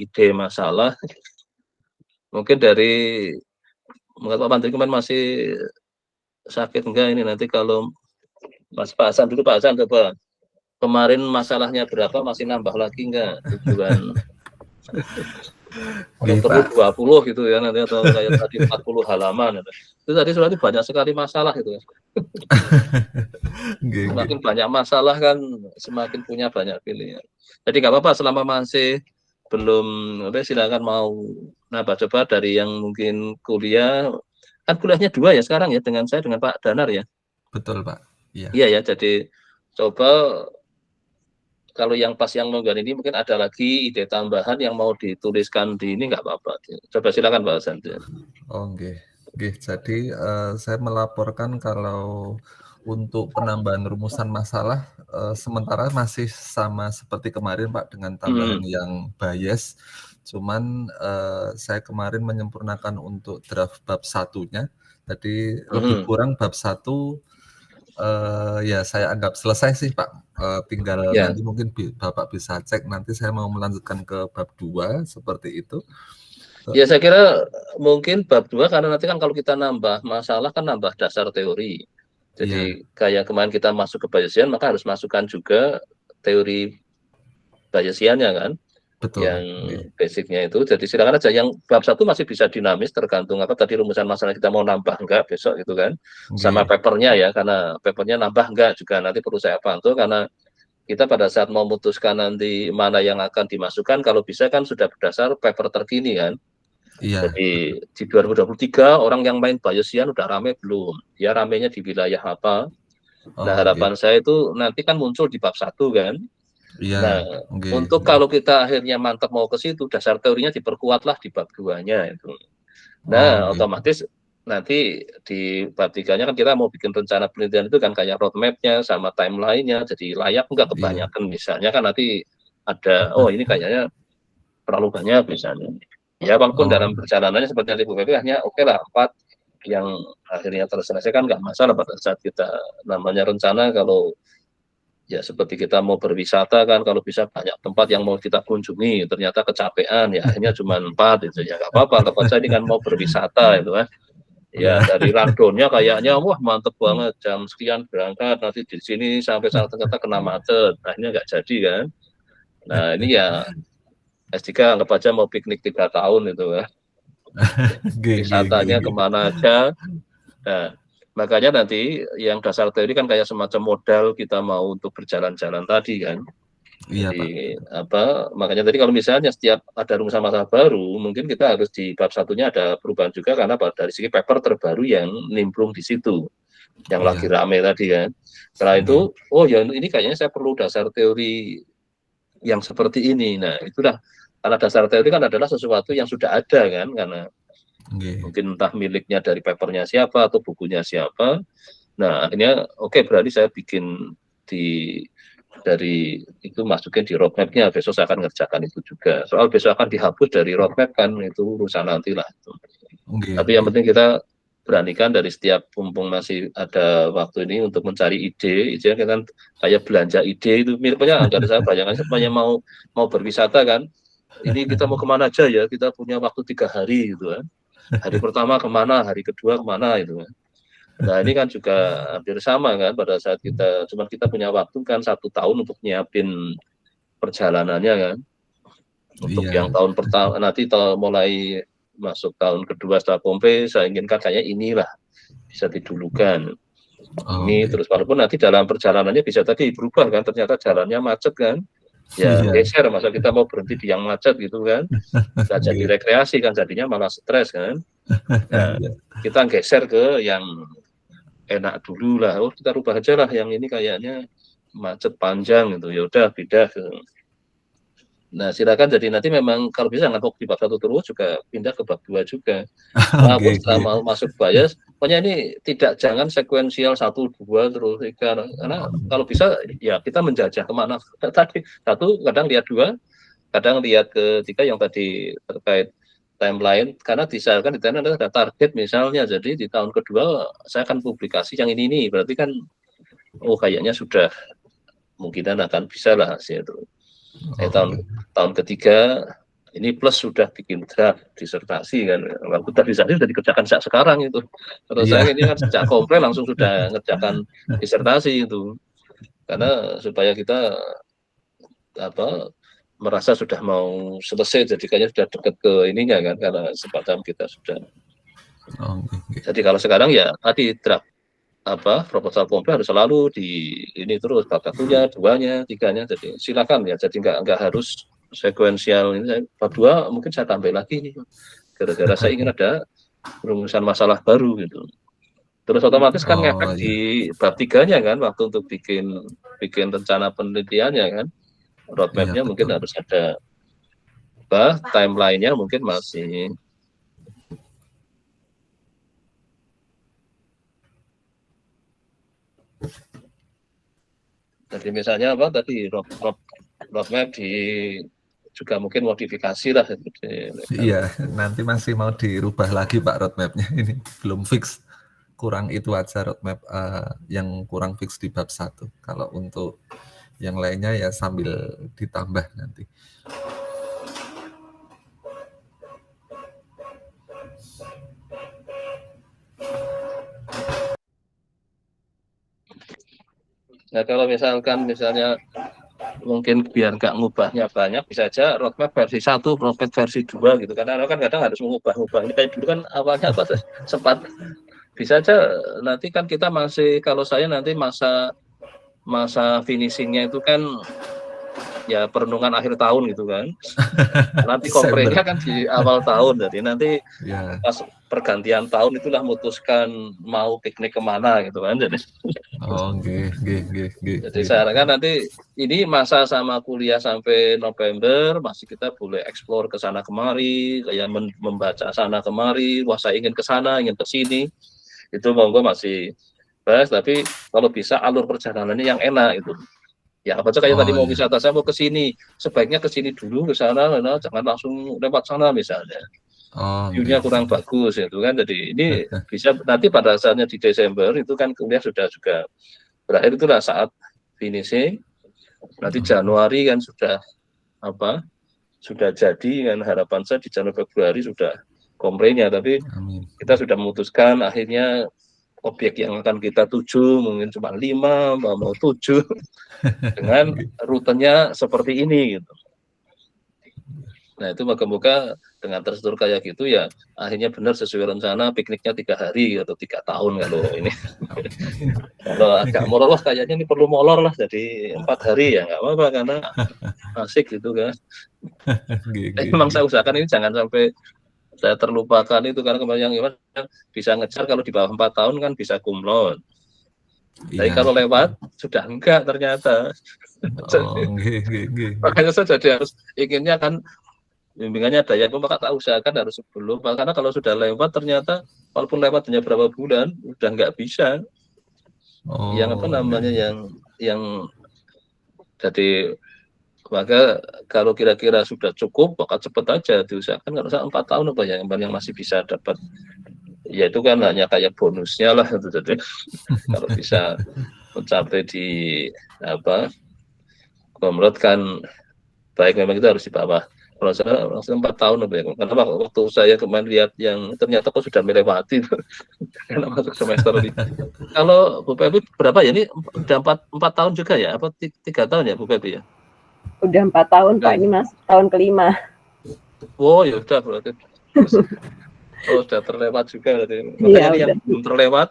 ide masalah. Mungkin dari Pak Mantri kemarin masih sakit enggak ini, nanti kalau Pak Hasan dulu, Pak Hasan coba kemarin masalahnya berapa, masih nambah lagi enggak tujuan kalau
Oke,
perlu
Pak.
20 gitu ya nanti, atau kayak tadi 40 halaman itu tadi sudah banyak sekali masalah itu. Semakin banyak masalah kan semakin punya banyak pilihan. Jadi nggak apa-apa selama masih belum silakan mau nambah, coba dari yang mungkin kuliah, kan kuliahnya 2 ya sekarang ya, dengan saya dengan Pak Danar ya.
Betul Pak. Iya.
Iya ya, jadi coba kalau yang pas yang mingguan ini mungkin ada lagi ide tambahan yang mau dituliskan di ini, nggak apa-apa. Coba silakan Pak Hasan.
Oke. Jadi saya melaporkan kalau untuk penambahan rumusan masalah sementara masih sama seperti kemarin Pak, dengan tambahan yang bias. Cuman saya kemarin menyempurnakan untuk draft bab 1-nya. Jadi lebih kurang bab 1 ya saya anggap selesai sih Pak. Tinggal nanti mungkin Bapak bisa cek, nanti saya mau melanjutkan ke bab 2 seperti itu.
Ya saya kira mungkin bab 2 karena nanti kan kalau kita nambah masalah kan nambah dasar teori. Jadi kayak kemarin kita masuk ke Bayesian, maka harus masukkan juga teori Bayesiannya kan.
Betul.
Yang basicnya itu. Jadi silakan aja, yang bab 1 masih bisa dinamis tergantung apa tadi rumusan masalah kita mau nambah enggak besok gitu kan. Sama papernya ya, karena papernya nambah enggak juga nanti perlu saya pantau, karena kita pada saat memutuskan nanti mana yang akan dimasukkan, kalau bisa kan sudah berdasar paper terkini kan.
Iya.
Jadi di 2023 orang yang main Bayesian udah rame belum? Ya ramenya di wilayah apa? Nah harapan saya itu nanti kan muncul di bab 1 kan.
Iya.
Nah untuk kalau kita akhirnya mantap mau ke situ, dasar teorinya diperkuatlah di bab 2-nya itu. Nah otomatis nanti di bab 3-nya kan kita mau bikin rencana penelitian itu kan kayak roadmap-nya sama timeline-nya, jadi layak enggak kebanyakan misalnya kan nanti ada ini kayaknya terlalu banyak misalnya. Ya walaupun dalam perjalanannya seperti yang Ibu Pepe hanya oke lah 4 yang akhirnya terselesaikan nggak masalah pada saat kita namanya rencana. Kalau ya seperti kita mau berwisata kan, kalau bisa banyak tempat yang mau kita kunjungi, ternyata kecapean ya akhirnya cuma 4 itu ya nggak apa-apa. Tempat saya ini kan mau berwisata itu kan. Ya dari rundown-nya kayaknya wah mantep banget, jam sekian berangkat, nanti di sini sampai saat ternyata kena macet, akhirnya nggak jadi kan. Nah ini ya S3 anggap aja mau piknik 3 tahun itu ya. Wisatanya kemana aja. Nah, makanya nanti yang dasar teori kan kayak semacam modal kita mau untuk berjalan-jalan tadi kan.
Iya,
jadi Pak. Makanya tadi kalau misalnya setiap ada rumusan masalah baru, mungkin kita harus di bab 1-nya ada perubahan juga, karena dari segi paper terbaru yang nimbrung di situ, yang lagi rame tadi kan. Setelah itu, ya ini kayaknya saya perlu dasar teori yang seperti ini. Nah itulah, karena dasar teori kan adalah sesuatu yang sudah ada kan, karena mungkin entah miliknya dari papernya siapa atau bukunya siapa. Nah akhirnya berarti saya bikin dari itu masukin di roadmap-nya, besok saya akan ngerjakan itu juga. Soal besok akan dihapus dari roadmap kan, itu urusan nanti lah. Tapi yang penting kita beranikan dari setiap mumpung masih ada waktu ini untuk mencari ide kan kayak belanja ide itu miripnya dari saya bayangannya semuanya mau berwisata kan. Ini kita mau kemana aja ya, kita punya waktu 3 hari gitu kan. Hari pertama kemana, hari kedua kemana itu kan. Nah ini kan juga hampir sama kan, pada saat kita punya waktu kan 1 tahun untuk nyiapin perjalanannya kan. Untuk yang tahun pertama nanti mulai masuk tahun kedua setelah Pompe, saya inginkan kayak inilah bisa didulukan. Ini terus walaupun nanti dalam perjalanannya bisa tadi berubah kan, ternyata jalannya macet kan. Ya geser, masa kita mau berhenti di yang macet gitu kan, nggak jadi rekreasi kan, jadinya malah stres kan. Nah, kita geser ke yang enak dulu lah. Kita rubah aja lah yang ini kayaknya macet panjang gitu, ya udah pindah ke. Nah silakan, jadi nanti memang kalau bisa nggak di bab 1 terus juga pindah ke bab 2 juga. Walaupun setelah mau masuk bias, pokoknya ini jangan sekuensial 1, 2 terus 3, karena kalau bisa ya kita menjajah kemana tadi 1, kadang lihat 2, kadang lihat ke 3 yang tadi terkait timeline, karena misalkan di timeline ada target misalnya, jadi di tahun kedua saya akan publikasi yang ini, berarti kan oh kayaknya sudah mungkinan akan bisa lah hasil itu. Tahun ketiga ini plus sudah bikin draft disertasi kan, waktu disertasi sudah dikerjakan sejak sekarang itu. Kalau saya ini kan sejak komplain langsung sudah ngerjakan disertasi itu, karena supaya kita merasa sudah mau selesai, jadi kayaknya sudah dekat ke ininya kan, karena semacam kita sudah. Jadi kalau sekarang ya tadi draft proposal komplain harus selalu di ini terus, satunya, duanya, tiganya, jadi silakan ya, jadi nggak harus sekuensial. Ini bab 2 mungkin saya tambah lagi nih, gara-gara saya ingin ada rumusan masalah baru gitu. Terus otomatis kan ngefek di bab 3-nya kan, waktu untuk bikin rencana penelitiannya kan, roadmap-nya mungkin harus ada timeline-nya mungkin masih. Jadi misalnya tadi roadmap juga mungkin modifikasi lah.
Iya, nanti masih mau dirubah lagi Pak roadmap-nya, ini belum fix, kurang itu aja roadmap yang kurang fix di bab 1. Kalau untuk yang lainnya ya sambil ditambah nanti.
Nah kalau misalnya mungkin biar nggak ngubahnya banyak, bisa aja roadmap versi 1, roadmap versi 2 gitu, karena kan kadang harus mengubah-ubah. Ini kayak dulu kan awalnya sempat bisa aja nanti kan kita masih, kalau saya nanti masa finishingnya itu kan ya perenungan akhir tahun gitu kan. Nanti komplainnya kan di awal tahun, jadi nanti pas pergantian tahun itulah memutuskan mau piknik kemana gitu kan. Jadi jadi saya harapkan nanti ini masa sama kuliah sampai November masih kita boleh eksplor ke sana kemari, kayak membaca sana kemari, wah saya ingin ke sana, ingin ke sini, itu monggo masih bahas. Tapi kalau bisa alur perjalanannya yang enak itu. Ya apa aja kayak tadi mau wisata, saya mau ke sini, sebaiknya ke sini dulu, ke sana, jangan langsung lewat sana misalnya. View-nya kurang bagus itu kan. Jadi ini bisa nanti pada saatnya di Desember itu kan kuliah sudah juga berakhir, itulah saat finishing. Nanti Januari kan sudah jadi kan, harapan saya di Januari Februari sudah komplainnya, tapi kita sudah memutuskan akhirnya objek yang akan kita tuju mungkin cuma 5, mau 7 dengan rutenya seperti ini gitu. Nah itu moga-moga dengan terstruktur kayak gitu ya akhirnya benar sesuai rencana, pikniknya 3 hari atau 3 tahun kalau ini. Kalau agak molor kayaknya ini perlu molor lah, jadi 4 hari ya nggak apa-apa karena asik gitu kan. Memang saya usahakan ini jangan sampai saya terlupakan itu, karena kemarin yang bisa ngejar kalau di bawah 4 tahun kan bisa cum laude. Tapi kalau lewat sudah enggak ternyata. Makanya saya jadi harus inginnya kan bimbingannya ada yang maka tak usahakan harus sebelum, karena kalau sudah lewat ternyata walaupun lewat hanya berapa bulan udah nggak bisa. Yang yang jadi maka kalau kira-kira sudah cukup maka cepet aja diusahakan, kalau 4 tahun apa yang masih bisa dapat, ya itu kan hanya kayak bonusnya lah itu. Jadi kalau bisa mencapai di cum laude kan baik, memang itu harus di bawah. Kalau saya langsung 4 tahun apa ya, karena waktu saya kemarin lihat yang ternyata kok sudah melewati karena masuk semester ini. Kalau Bu Pepi berapa ya, ini udah 4 tahun juga ya, apa 3 tahun ya Bu Pepi ya?
Udah 4 tahun Pak, ini masuk tahun ke-5.
Oh ya udah berarti. Sudah terlewat juga berarti. Makanya yang belum terlewat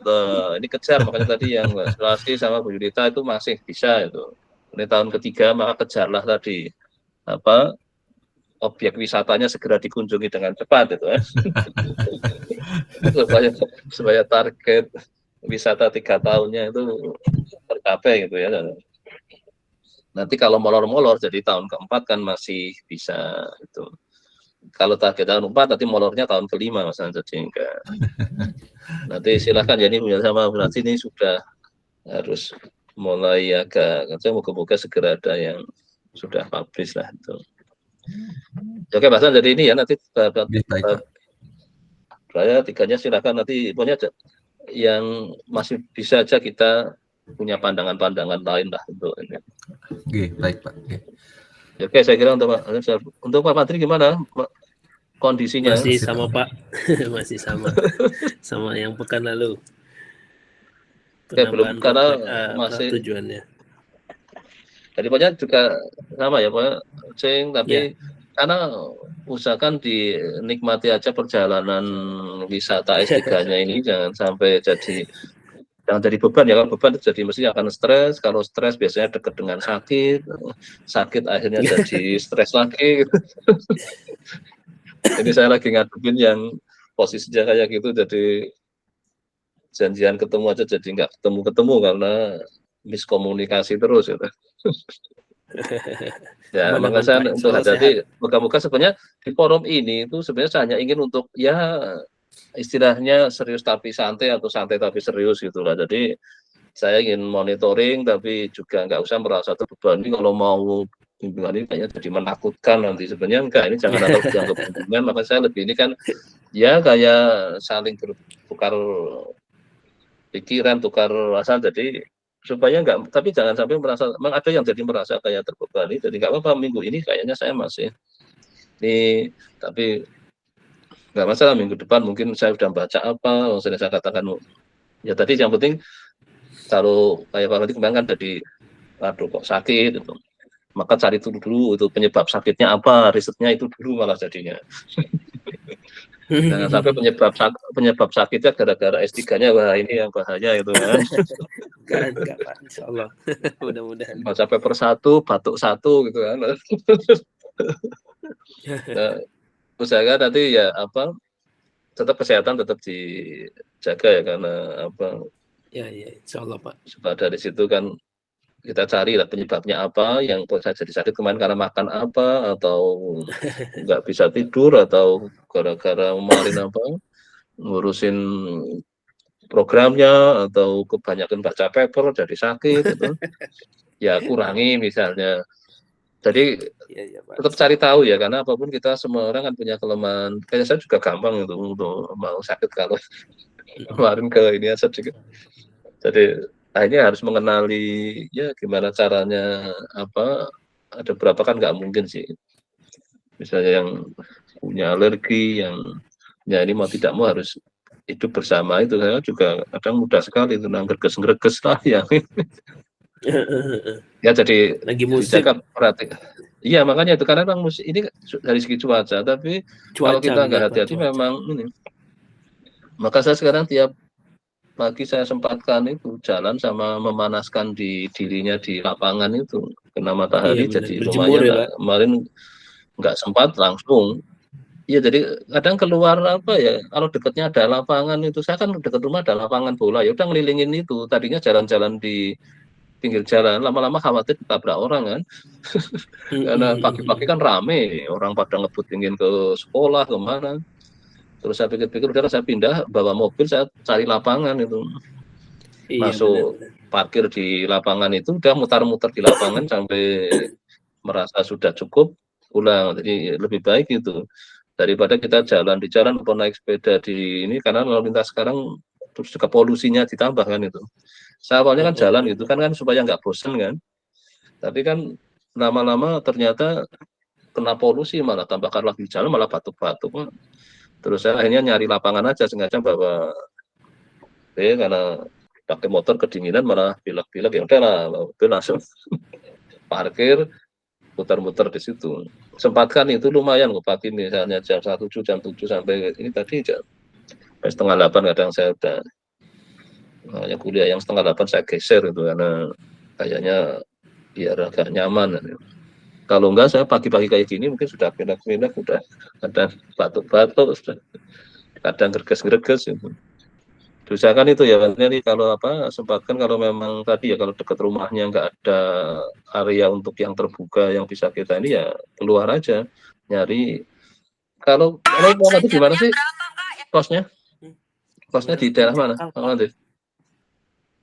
ini kejar, makanya tadi yang Mbak Sulasi sama Bu Yudita itu masih bisa itu. Ini tahun ketiga maka kejarlah tadi objek wisatanya segera dikunjungi dengan cepat itu supaya target wisata 3 tahunnya itu tercapai gitu ya. Nanti kalau molor-molor jadi tahun ke-4 kan masih bisa itu. Kalau target tahun 4 nanti molornya tahun ke-5 masalah, jadi enggak. Nanti silakan ya, ini sama berarti ini sudah harus mulai agak, saya moga-moga segera ada yang sudah publish lah itu. Oke, Mas, jadi ini ya nanti
Baik, Pak.
saya tiganya silakan nanti pokoknya yang masih bisa aja kita punya pandangan-pandangan lain lah untuk ini.
Oke, baik Pak.
Oke, saya kira untuk Pak Patri gimana kondisinya?
Masih sama Pak, masih sama yang pekan lalu.
Oke, belum karena masih
tujuannya.
Jadi pokoknya juga sama ya Pak, tapi
Ya.
karena usahakan dinikmati aja perjalanan wisata S3-nya ini jangan sampai jadi beban ya. Kalau beban jadi mesti akan stres, kalau stres biasanya dekat dengan sakit akhirnya jadi stres lagi. Ini saya lagi ngadepin yang posisinya kayak gitu, jadi janjian ketemu aja jadi nggak ketemu karena miskomunikasi terus gitu. Ya, maka saya untuk hati-hati, moga-moga sebenarnya di forum ini itu sebenarnya saya hanya ingin untuk ya istilahnya serius tapi santai atau santai tapi serius gitulah. Jadi saya ingin monitoring tapi juga nggak usah merasa terbebani kalau mau bimbingan ini kayaknya jadi menakutkan nanti. Sebenarnya enggak, ini jangan atau dianggap bimbingan, maka saya lebih ini kan ya kayak saling bertukar pikiran, tukar rasa, jadi supaya enggak, tapi jangan sampai merasa, memang ada yang jadi merasa kayak terbebani, jadi nggak apa-apa, minggu ini kayaknya saya masih ini, tapi nggak masalah, minggu depan mungkin saya udah baca apa, saya katakan ya tadi yang penting kalau kayak Pak Nanti kemarin kan jadi aduh kok sakit itu, maka cari dulu itu penyebab sakitnya apa, risetnya itu dulu malah jadinya. Jangan sampai penyebab sakitnya gara-gara S3-nya, wah ini yang bahaya itu kan.
Enggak Pak, insya Allah. Mudah-mudahan.
Baca paper 1, batuk 1 gitu kan. Nah, usahakan nanti ya apa, tetap kesehatan tetap dijaga ya, karena apa.
Ya, insya Allah Pak.
Sebab dari situ kan kita cari lah penyebabnya apa, yang saya jadi sakit kemarin karena makan apa, atau nggak bisa tidur, atau gara-gara kemarin apa ngurusin programnya, atau kebanyakan baca paper jadi sakit itu ya kurangi misalnya. Jadi tetap cari tahu ya, karena apapun kita semua orang kan punya kelemahan. Kayak saya juga gampang untuk mau sakit kalau kemarin ke ini sedikit. Jadi akhirnya harus mengenali ya gimana caranya, apa ada berapa kan nggak mungkin sih, misalnya yang punya alergi, yang ya ini mau tidak mau harus hidup bersama, itu saya juga kadang mudah sekali itu greges lah ya. Ya jadi
lagi musim
perhati. Iya makanya itu, karena memang musim ini dari segi cuaca, tapi kalau kita nggak hati-hati memang ini. Maka saya sekarang tiap pagi saya sempatkan itu jalan sama memanaskan dirinya di lapangan itu, kena matahari, jadi lumayan ya, kemarin nggak sempat langsung. Iya, jadi kadang keluar apa ya, kalau dekatnya ada lapangan itu, saya kan dekat rumah ada lapangan bola, ya udah ngelilingin itu, tadinya jalan-jalan di pinggir jalan, lama-lama khawatir ditabrak orang kan. Karena pagi-pagi kan rame, orang pada ngebut ingin ke sekolah, kemana. Terus saya pikir-pikir, udah saya pindah, bawa mobil, saya cari lapangan itu. Masuk parkir di lapangan itu, udah mutar-mutar di lapangan sampai merasa sudah cukup, pulang. Jadi lebih baik itu, daripada kita jalan di jalan atau naik sepeda di ini, karena lalu lintas sekarang terus juga polusinya ditambah kan itu. Saya awalnya kan jalan itu kan supaya nggak bosen kan. Tapi kan lama-lama ternyata kena polusi, malah tambahkan lagi jalan, malah batuk-batuk. Terus saya akhirnya nyari lapangan aja, sengaja bawa karena pakai motor kedinginan malah pilek-pilek, ya udahlah langsung parkir, muter-muter di situ. Sempatkan itu lumayan kok pagi, misalnya jam 7 sampai ini tadi jam 7:30 kadang saya udah kuliah yang 7:30 saya geser itu, karena kayaknya biar agak nyaman. Kalau enggak saya pagi-pagi kayak gini mungkin sudah pilek-pilek, udah kadang batuk-batuk, kadang greges-greges gitu. Usahakan itu ya, nanti kalau apa sempatkan, kalau memang tadi ya, kalau dekat rumahnya nggak ada area untuk yang terbuka yang bisa kita ini, ya keluar aja nyari. Kalau nanti gimana sih kosnya? Kosnya di daerah mana? Nanti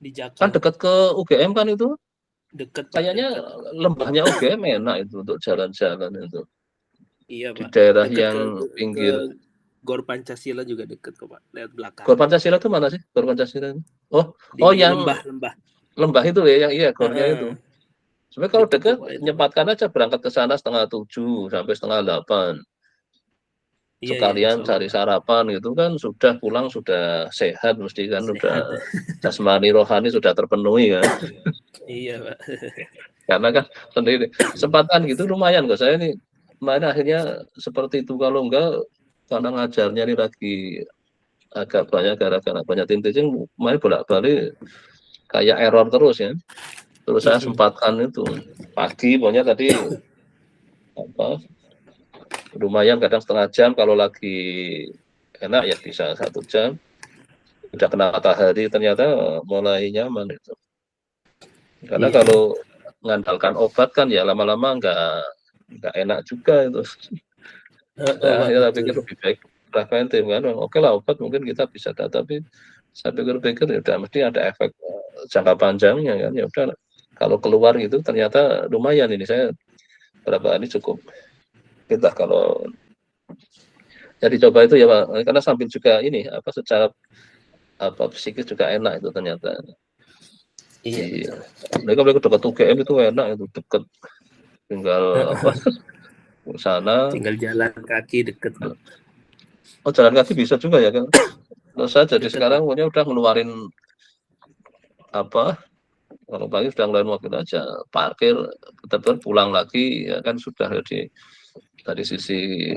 di Jakarta.
Kan dekat ke UGM kan itu?
Dekat.
Kayaknya lembahnya UGM enak itu untuk jalan-jalan itu.
Iya
di
Pak,
daerah
dekat
yang
ke
pinggir.
Gor Pancasila juga deket kok Pak, lewat belakang.
Gor Pancasila itu mana sih? Gor Pancasila itu?
Di
Yang
lembah
itu ya, yang iya gornya itu. Sebenarnya kalau
Deket
dekat
kok Pak itu, Pak.
nyempatkan aja berangkat ke sana 7:30 sampai 7:30.
Iya,
Sekalian
insya
cari
Allah.
sarapan gitu kan, sudah pulang sudah sehat mesti kan,
Sehat.
sudah jasmani rohani sudah terpenuhi kan.
Iya Pak.
Karena kan sendiri kesempatan gitu lumayan kok, saya ini kemarin akhirnya seperti itu. Kalau enggak, karena ngajarnya ini lagi agak banyak gara-gara banyak teaching, kemarin bolak-balik kayak error terus ya. Terus saya sempatkan itu pagi, pokoknya tadi lumayan kadang setengah jam, kalau lagi enak ya bisa 1 jam. Udah kena matahari ternyata mulai nyaman itu. Karena kalau mengandalkan obat kan ya lama-lama nggak enak juga itu. Ya pikir lebih baik preventif kan. Oke lah, obat mungkin kita bisa, tapi saya pikir-pikir ya udah mesti ada efek jangka panjangnya kan. Ya udah, kalau keluar gitu ternyata lumayan ini, saya berapa hari cukup kita kalau jadi coba itu ya Pak, karena sambil juga ini secara psikis juga enak itu ternyata.
Iya.
Mereka dekat UGM itu enak, itu deket, tinggal sana.
Tinggal jalan kaki deket.
Jalan kaki bisa juga ya kan. Terus saya jadi
Deket,
sekarang punya udah ngeluarin kalau pagi sudah ngeluarin mobil aja, parkir, betul-betul pulang lagi ya kan, sudah. Jadi dari sisi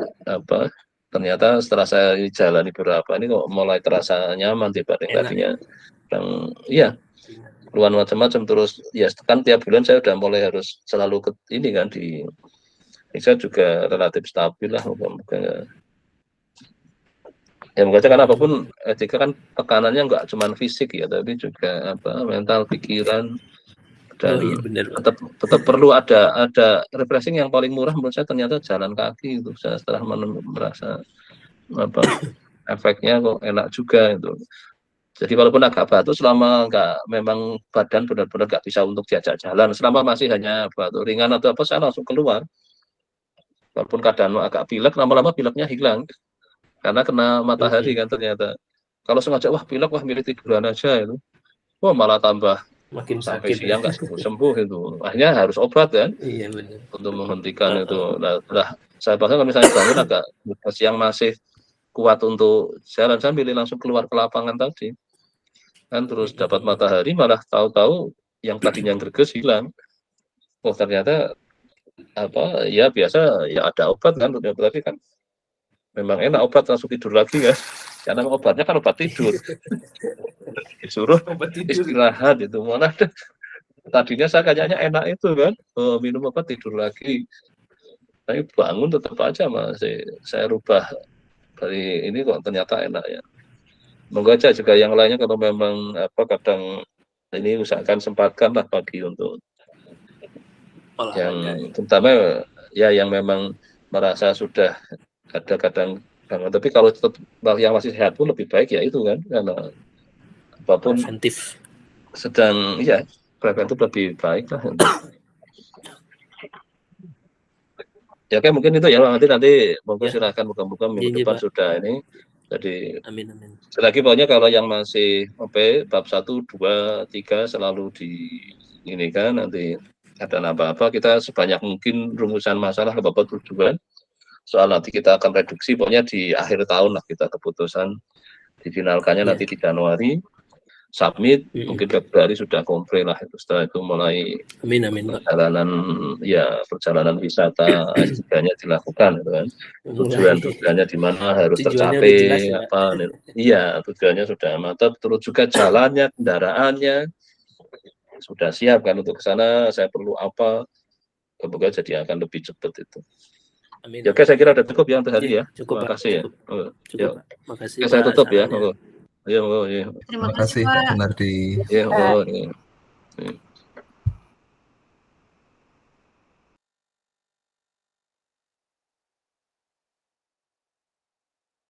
ternyata setelah saya jalani beberapa ini kok mulai terasa nyaman dibanding tadinya yang keluhan macam-macam. Terus ya kan tiap bulan saya udah mulai harus selalu ini kan, saya juga relatif stabil lah, moga-moga ya karena apapun etika kan tekanannya nggak cuma fisik ya, tapi juga mental, pikiran, dan tetap perlu ada refreshing. Yang paling murah menurut saya ternyata jalan kaki itu. Saya setelah merasa efeknya kok enak juga itu. Jadi walaupun agak batuk, selama memang badan benar-benar nggak bisa untuk diajak jalan, selama masih hanya batuk ringan atau saya langsung keluar. Walaupun kadang agak pilek, lama-lama pileknya hilang karena kena matahari kan ternyata. Kalau sengaja pilek, milih tiduran aja itu, malah tambah
makin
sampai
sakit
siang nggak sembuh itu. Akhirnya harus obat kan.
Iya benar.
Untuk menghentikan itu. Nah, saya pasang kalau misalnya bangun agak siang masih kuat untuk jalan, saya pilih langsung keluar ke lapangan tadi kan, terus dapat matahari, malah tahu-tahu yang tadinya greges hilang. Ternyata ya biasa ya ada obat kan, tapi kan memang enak obat, langsung tidur lagi kan, karena obatnya kan obat tidur. Disuruh istirahat itu, mana tadinya saya kayaknya enak itu kan, minum obat tidur lagi, tapi bangun tetap aja masih saya rubah dari ini kok ternyata enak ya. Moga aja juga yang lainnya kalau memang kadang ini usahakan sempatkan lah pagi untuk yang terutama ya yang memang merasa sudah kadang-kadang bangun. Tapi kalau tetap yang masih sehat pun lebih baik ya itu kan, karena apapun
preventif
preventif lebih baik lah. Ya kayak mungkin itu ya, nanti monggo silakan, buka-buka minggu depan sudah ini. Jadi
amin.
Selagi pokoknya kalau yang masih bab 1, 2, 3 selalu ini kan, nanti ada apa-apa kita sebanyak mungkin rumusan masalah ke tujuan. Soal nanti kita akan reduksi, pokoknya di akhir tahun lah kita keputusan, difinalkannya nanti di Januari, submit mungkin Februari sudah komplit lah itu. Setelah itu mulai perjalanan wisata S3-nya dilakukan gitu kan. Tujuannya di mana harus tercapai tujuannya sudah mantap, terus juga jalannya, kendaraannya sudah siap kan, untuk ke sana saya perlu apa, semoga jadi akan lebih cepat itu.
Amin.
Ya, oke, saya kira udah cukup ya untuk hari ya.
Terima
kasih ya.
Cukup. Makasih.
Saya tutup ya.
Terima kasih Pak.
Terima kasih, Nardi.
Ya,